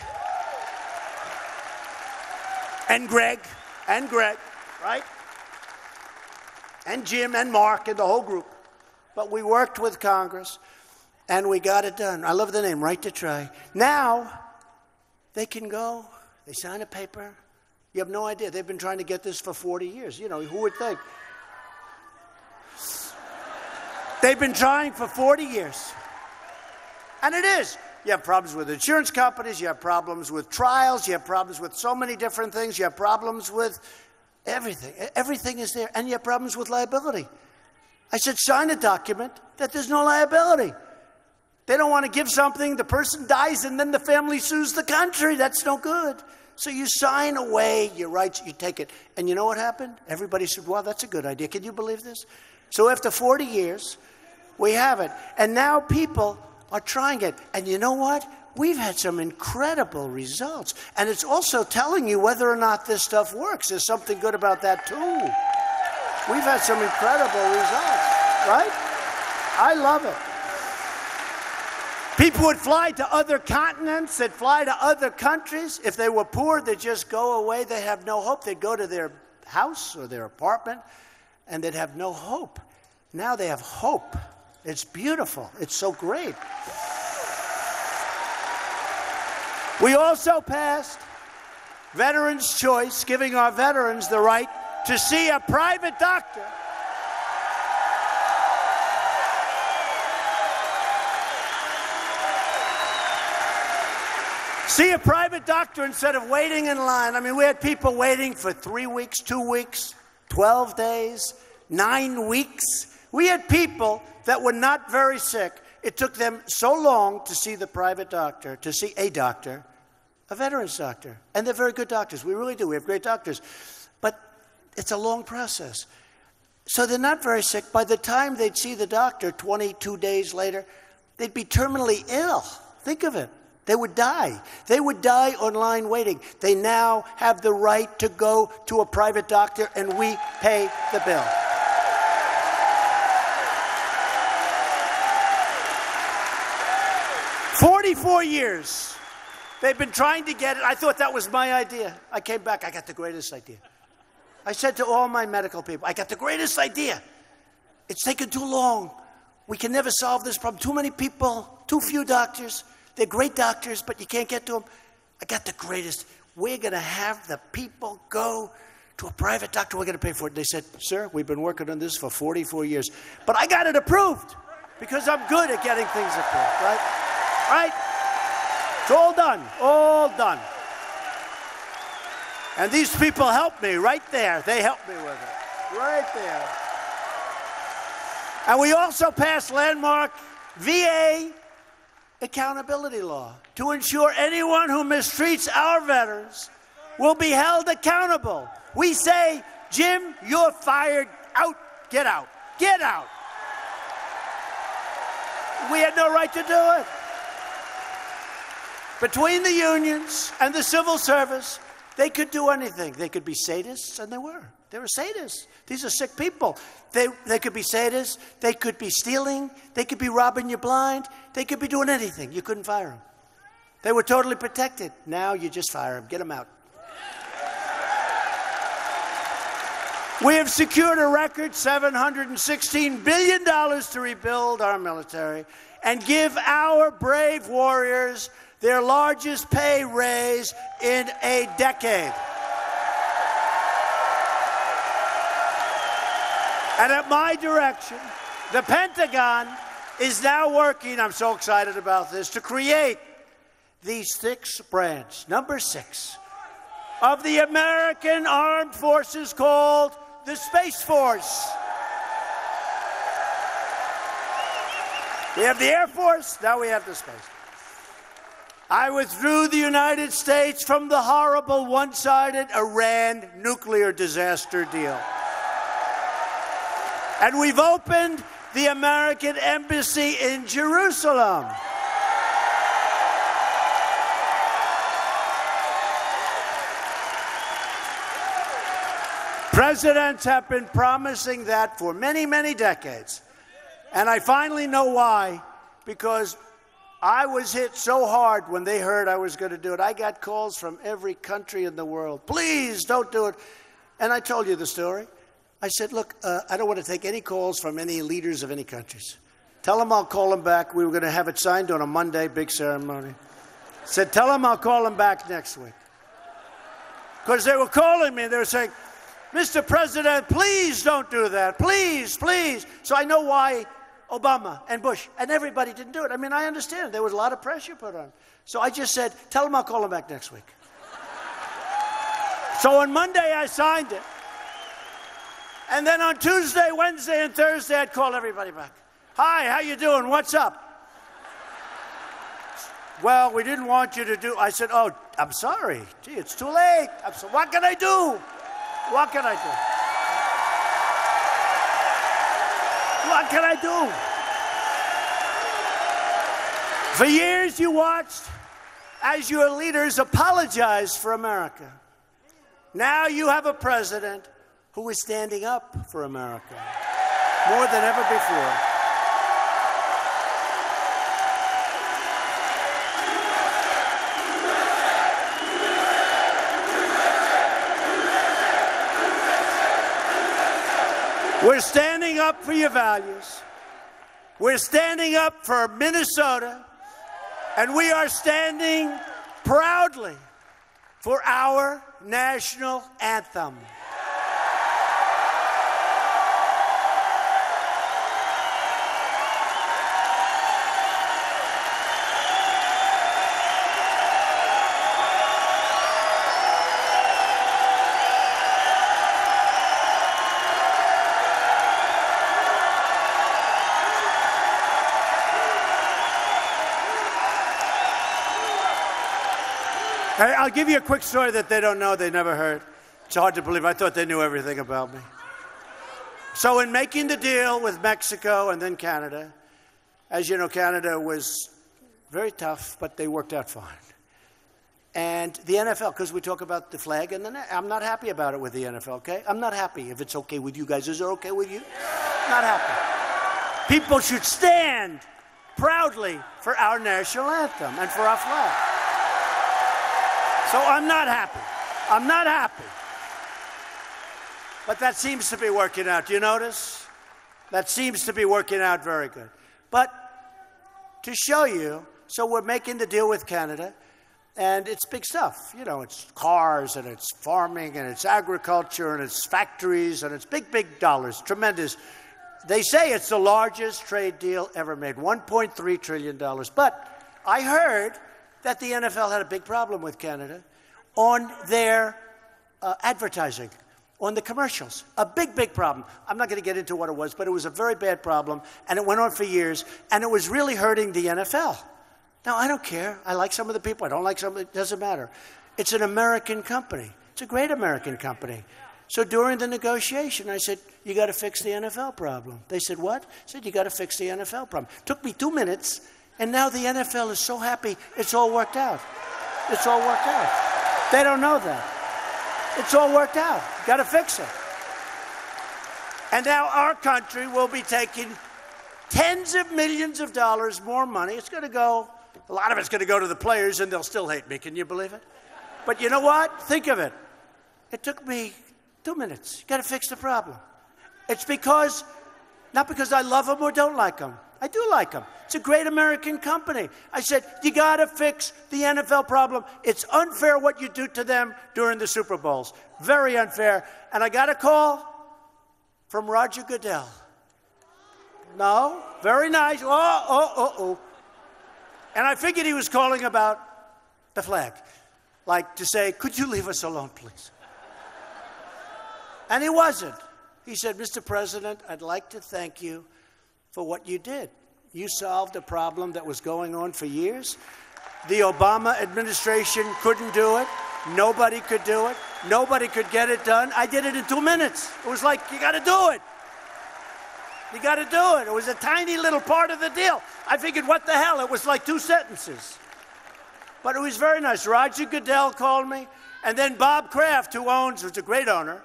Greg, right? And Jim and Mark and the whole group. But we worked with Congress, and we got it done. I love the name, Right to Try. Now, they can go, they sign a paper. You have no idea. They've been trying to get this for 40 years. Who would think? They've been trying for 40 years. And it is. You have problems with insurance companies. You have problems with trials. You have problems with so many different things. You have problems with everything. Everything is there. And you have problems with liability. I said, sign a document that there's no liability. They don't want to give something, the person dies, and then the family sues the country. That's no good. So you sign away your rights, you take it. And you know what happened? Everybody said, wow, that's a good idea. Can you believe this? So after 40 years, we have it. And now people are trying it. And you know what? We've had some incredible results. And it's also telling you whether or not this stuff works. There's something good about that, too. We've had some incredible results, right? I love it. People would fly to other continents. They'd fly to other countries. If they were poor, they'd just go away. They'd have no hope. They'd go to their house or their apartment, and they'd have no hope. Now they have hope. It's beautiful. It's so great. We also passed Veterans' Choice, giving our veterans the right to see a private doctor. See a private doctor instead of waiting in line. I mean, we had people waiting for 3 weeks, 2 weeks, 12 days, 9 weeks. We had people that were not very sick. It took them so long to see the private doctor, to see a doctor, a veterans doctor. And they're very good doctors. We really do. We have great doctors. But it's a long process. So they're not very sick. By the time they'd see the doctor 22 days later, they'd be terminally ill. Think of it. They would die. They would die online waiting. They now have the right to go to a private doctor, and we pay the bill. "44 years. They've been trying to get it. I thought that was my idea. I came back. I got the greatest idea. I said to all my medical people, I got the greatest idea. It's taken too long. We can never solve this problem. Too many people, too few doctors. They're great doctors, but you can't get to them. I got the greatest. We're going to have the people go to a private doctor. We're going to pay for it." They said, "Sir, we've been working on this for 44 years. But I got it approved because I'm good at getting things approved," right? Right? It's all done. All done. And these people helped me right there. They helped me with it. Right there. And we also passed landmark VA accountability law to ensure anyone who mistreats our veterans will be held accountable. We say, "Jim, you're fired. Out. Get out. Get out." We had no right to do it. Between the unions and the civil service, they could do anything. They could be sadists, and they were. They were sadists. These are sick people. They could be sadists. They could be stealing. They could be robbing you blind. They could be doing anything. You couldn't fire them. They were totally protected. Now you just fire them. Get them out. We have secured a record $716 billion to rebuild our military and give our brave warriors their largest pay raise in a decade. And at my direction, the Pentagon is now working, I'm so excited about this, to create the sixth branch, number 6, of the American Armed Forces called the Space Force. We have the Air Force, now we have the Space Force. I withdrew the United States from the horrible one-sided Iran nuclear disaster deal. And we've opened the American Embassy in Jerusalem. Presidents have been promising that for many, many decades. And I finally know why, because I was hit so hard when they heard I was going to do it. I got calls from every country in the world. "Please don't do it." And I told you the story. I said, "Look, I don't want to take any calls from any leaders of any countries. Tell them I'll call them back. We were going to have it signed on a Monday, big ceremony. Said, tell them I'll call them back next week." Because they were calling me and they were saying, "Mr. President, please don't do that. Please, please." So I know why Obama and Bush and everybody didn't do it. I mean, I understand. There was a lot of pressure put on. So I just said, "Tell them I'll call them back next week." So on Monday, I signed it. And then on Tuesday, Wednesday, and Thursday, I'd call everybody back. "Hi, how you doing? What's up?" "Well, we didn't want you to do..." I said, "Oh, I'm sorry. Gee, it's too late. What can I do? What can I do? What can I do?" For years, you watched as your leaders apologized for America. Now you have a president who is standing up for America more than ever before. We're standing up for your values. We're standing up for Minnesota. And we are standing proudly for our national anthem. I'll give you a quick story that they don't know, they never heard. It's hard to believe. I thought they knew everything about me. So in making the deal with Mexico and then Canada, as you know, Canada was very tough, but they worked out fine. And the NFL, because we talk about the flag, and I'm not happy about it with the NFL, okay? I'm not happy. If it's okay with you guys, is it okay with you? Not happy. People should stand proudly for our national anthem and for our flag. So I'm not happy. I'm not happy. But that seems to be working out. Do you notice? That seems to be working out very good. But to show you, so we're making the deal with Canada, and it's big stuff. You know, it's cars, and it's farming, and it's agriculture, and it's factories, and it's big, big dollars, tremendous. They say it's the largest trade deal ever made, $1.3 trillion. But I heard that the NFL had a big problem with Canada on their advertising, on the commercials. A big, big problem. I'm not going to get into what it was, but it was a very bad problem, and it went on for years, and it was really hurting the NFL. Now, I don't care. I like some of the people. I don't like some of it. It doesn't matter. It's an American company. It's a great American company. So during the negotiation, I said, you got to fix the NFL problem. They said, what? I said, you got to fix the NFL problem. Took me 2 minutes. And now the NFL is so happy, it's all worked out. It's all worked out. They don't know that. It's all worked out. Got to fix it. And now our country will be taking tens of millions of dollars more money. It's going to go, a lot of it's going to go to the players, and they'll still hate me. Can you believe it? But you know what? Think of it. It took me 2 minutes. You got to fix the problem. It's because, not because I love them or don't like them. I do like them. It's a great American company. I said, you got to fix the NFL problem. It's unfair what you do to them during the Super Bowls. Very unfair. And I got a call from Roger Goodell. No, very nice. Oh. And I figured he was calling about the flag. Like to say, could you leave us alone, please? And he wasn't. He said, Mr. President, I'd like to thank you for what you did. You solved a problem that was going on for years. The Obama administration couldn't do it. Nobody could do it. Nobody could get it done. I did it in 2 minutes. It was like, you got to do it. You got to do it. It was a tiny little part of the deal. I figured, what the hell? It was like 2 sentences. But it was very nice. Roger Goodell called me. And then Bob Kraft, who's a great owner.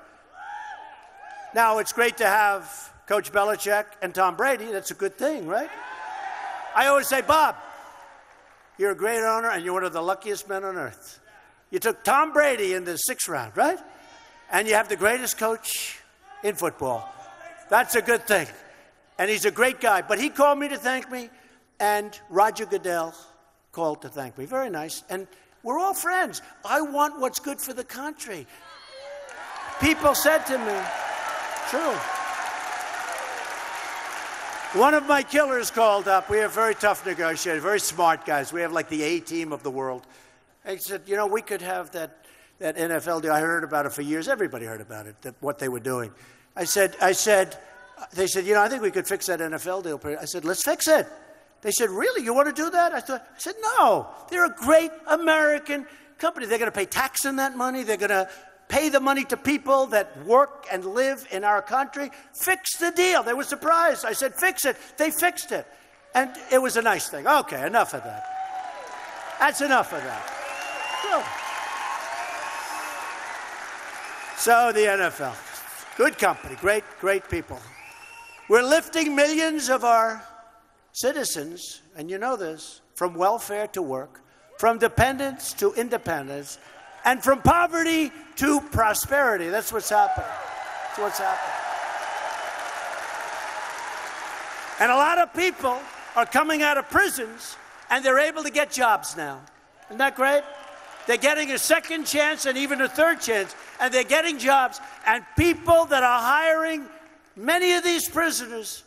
Now, it's great to have Coach Belichick and Tom Brady. That's a good thing, right? I always say, Bob, you're a great owner, and you're one of the luckiest men on earth. You took Tom Brady in the 6th round, right? And you have the greatest coach in football. That's a good thing. And he's a great guy. But he called me to thank me, and Roger Goodell called to thank me. Very nice. And we're all friends. I want what's good for the country. People said to me, true. One of my killers called up. We have very tough negotiators, very smart guys. We have like the A-team of the world. And he said, you know, we could have that NFL deal. I heard about it for years. Everybody heard about it, what they were doing. They said, you know, I think we could fix that NFL deal. I said, let's fix it. They said, really? You want to do that? I said, no. They're a great American company. They're going to pay tax on that money. They're going to pay the money to people that work and live in our country. Fix the deal. They were surprised. I said, fix it. They fixed it. And it was a nice thing. Okay, enough of that. That's enough of that. So the NFL, good company, great people. We're lifting millions of our citizens, and you know this, from welfare to work, from dependence to independence, and from poverty to prosperity. That's what's happening. That's what's happening. And a lot of people are coming out of prisons, and they're able to get jobs now. Isn't that great? They're getting a second chance and even a third chance, and they're getting jobs. And people that are hiring many of these prisoners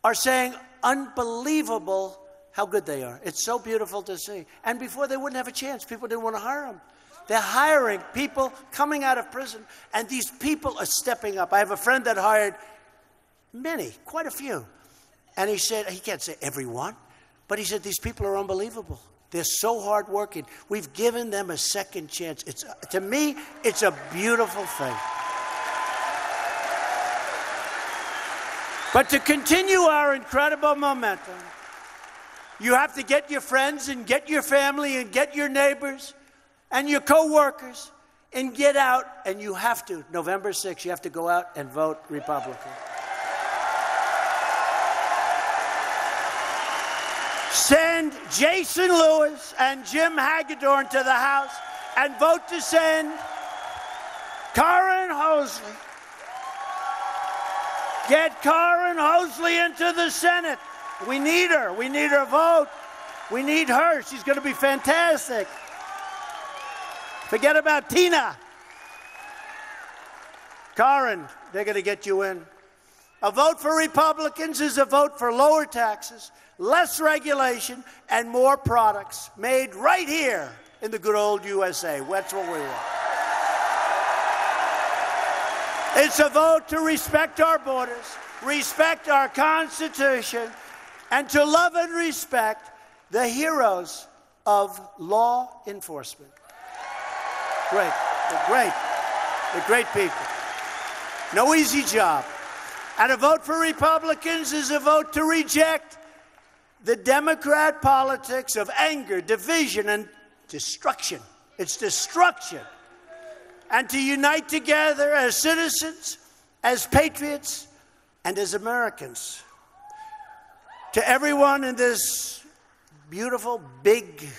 are saying, unbelievable how good they are. It's so beautiful to see. And before, they wouldn't have a chance. People didn't want to hire them. They're hiring people coming out of prison, and these people are stepping up. I have a friend that hired many, quite a few. And he said, he can't say everyone, but he said, these people are unbelievable. They're so hardworking. We've given them a second chance. To me, it's a beautiful thing. But to continue our incredible momentum, you have to get your friends and get your family and get your neighbors and your co-workers and get out. And you have to, November 6th, you have to go out and vote Republican. Send Jason Lewis and Jim Hagedorn to the House and vote to send Karen Hoseley. Get Karen Hoseley into the Senate. We need her. We need her vote. We need her. She's going to be fantastic. Forget about Tina. Karen, they're going to get you in. A vote for Republicans is a vote for lower taxes, less regulation, and more products made right here in the good old USA. That's what we want. It's a vote to respect our borders, respect our Constitution, and to love and respect the heroes of law enforcement. Great. They're great. They're great people. No easy job. And a vote for Republicans is a vote to reject the Democrat politics of anger, division, and destruction. It's destruction. And to unite together as citizens, as patriots, and as Americans. To everyone in this beautiful, big,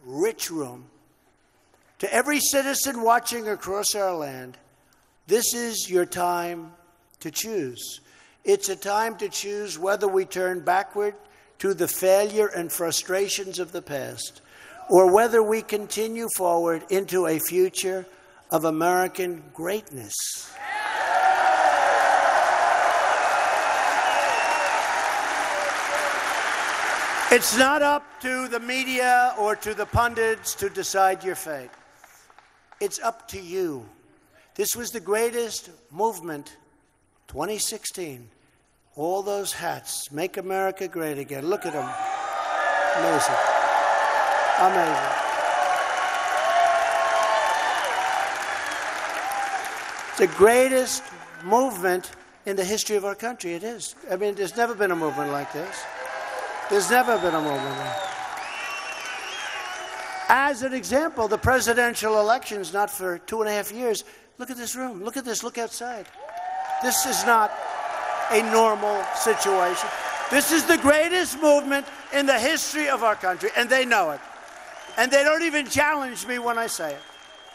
rich room, to every citizen watching across our land, this is your time to choose. It's a time to choose whether we turn backward to the failure and frustrations of the past, or whether we continue forward into a future of American greatness. It's not up to the media or to the pundits to decide your fate. It's up to you. This was the greatest movement, 2016. All those hats, make America great again. Look at them. Amazing. Amazing. The greatest movement in the history of our country. It is. I mean, there's never been a movement like this. There's never been a movement like this. As an example, the presidential elections, not for 2.5 years. Look at this room. Look at this. Look outside. This is not a normal situation. This is the greatest movement in the history of our country, and they know it. And they don't even challenge me when I say it.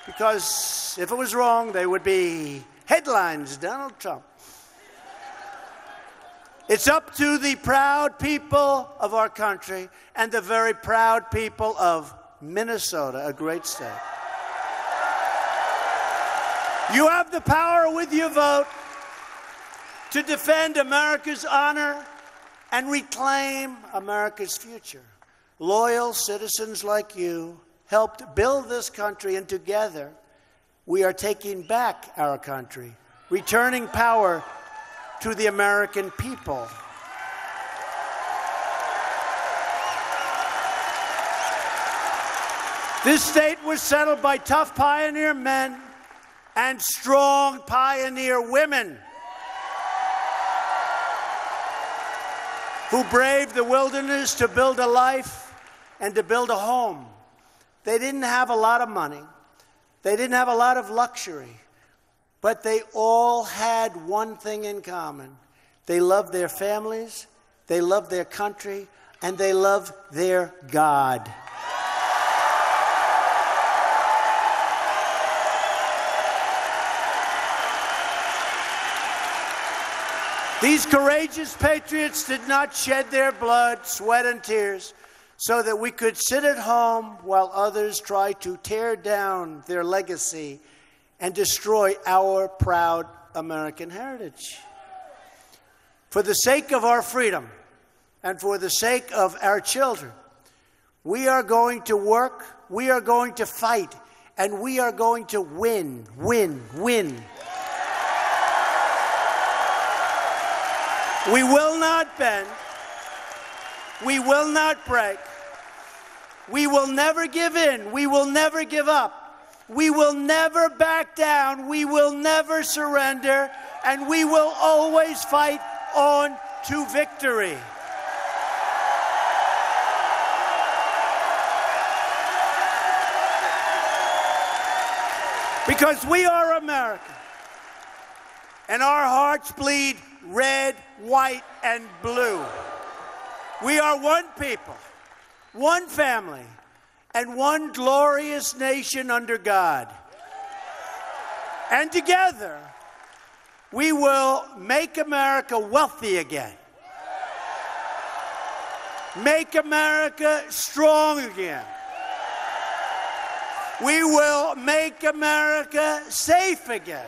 Because if it was wrong, they would be headlines, Donald Trump. It's up to the proud people of our country and the very proud people of Minnesota, a great state. You have the power with your vote to defend America's honor and reclaim America's future. Loyal citizens like you helped build this country, and together we are taking back our country, returning power to the American people. This state was settled by tough pioneer men and strong pioneer women who braved the wilderness to build a life and to build a home. They didn't have a lot of money. They didn't have a lot of luxury. But they all had one thing in common. They loved their families, they loved their country, and they loved their God. These courageous patriots did not shed their blood, sweat, and tears so that we could sit at home while others try to tear down their legacy and destroy our proud American heritage. For the sake of our freedom and for the sake of our children, we are going to work, we are going to fight, and we are going to win, win, win. We will not bend. We will not break. We will never give in. We will never give up. We will never back down. We will never surrender. And we will always fight on to victory. Because we are America. And our hearts bleed red, white, and blue. We are one people, one family, and one glorious nation under God. And together, we will make America wealthy again. Make America strong again. We will make America safe again.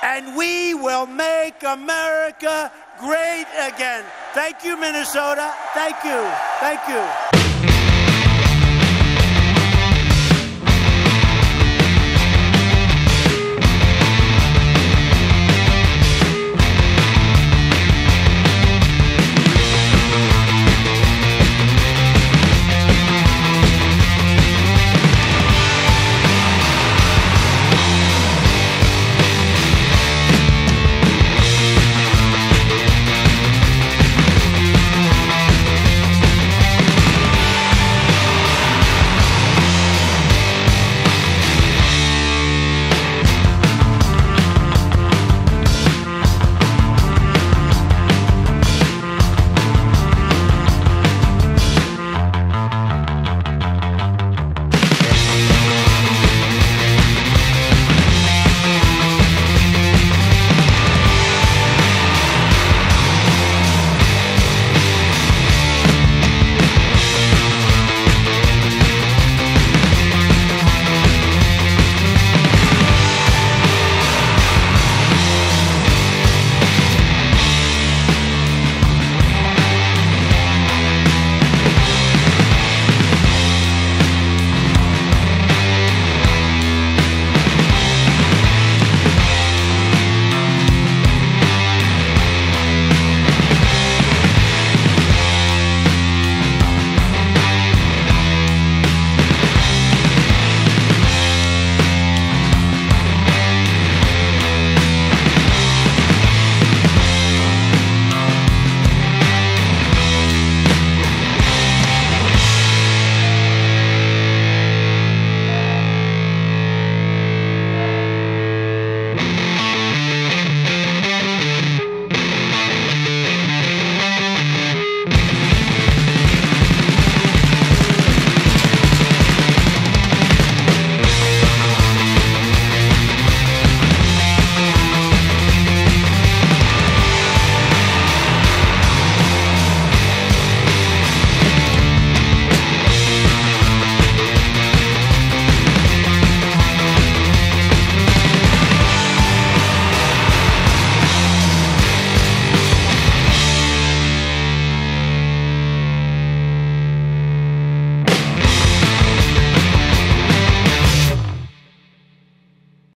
And we will make America great again. Thank you, Minnesota. Thank you. Thank you.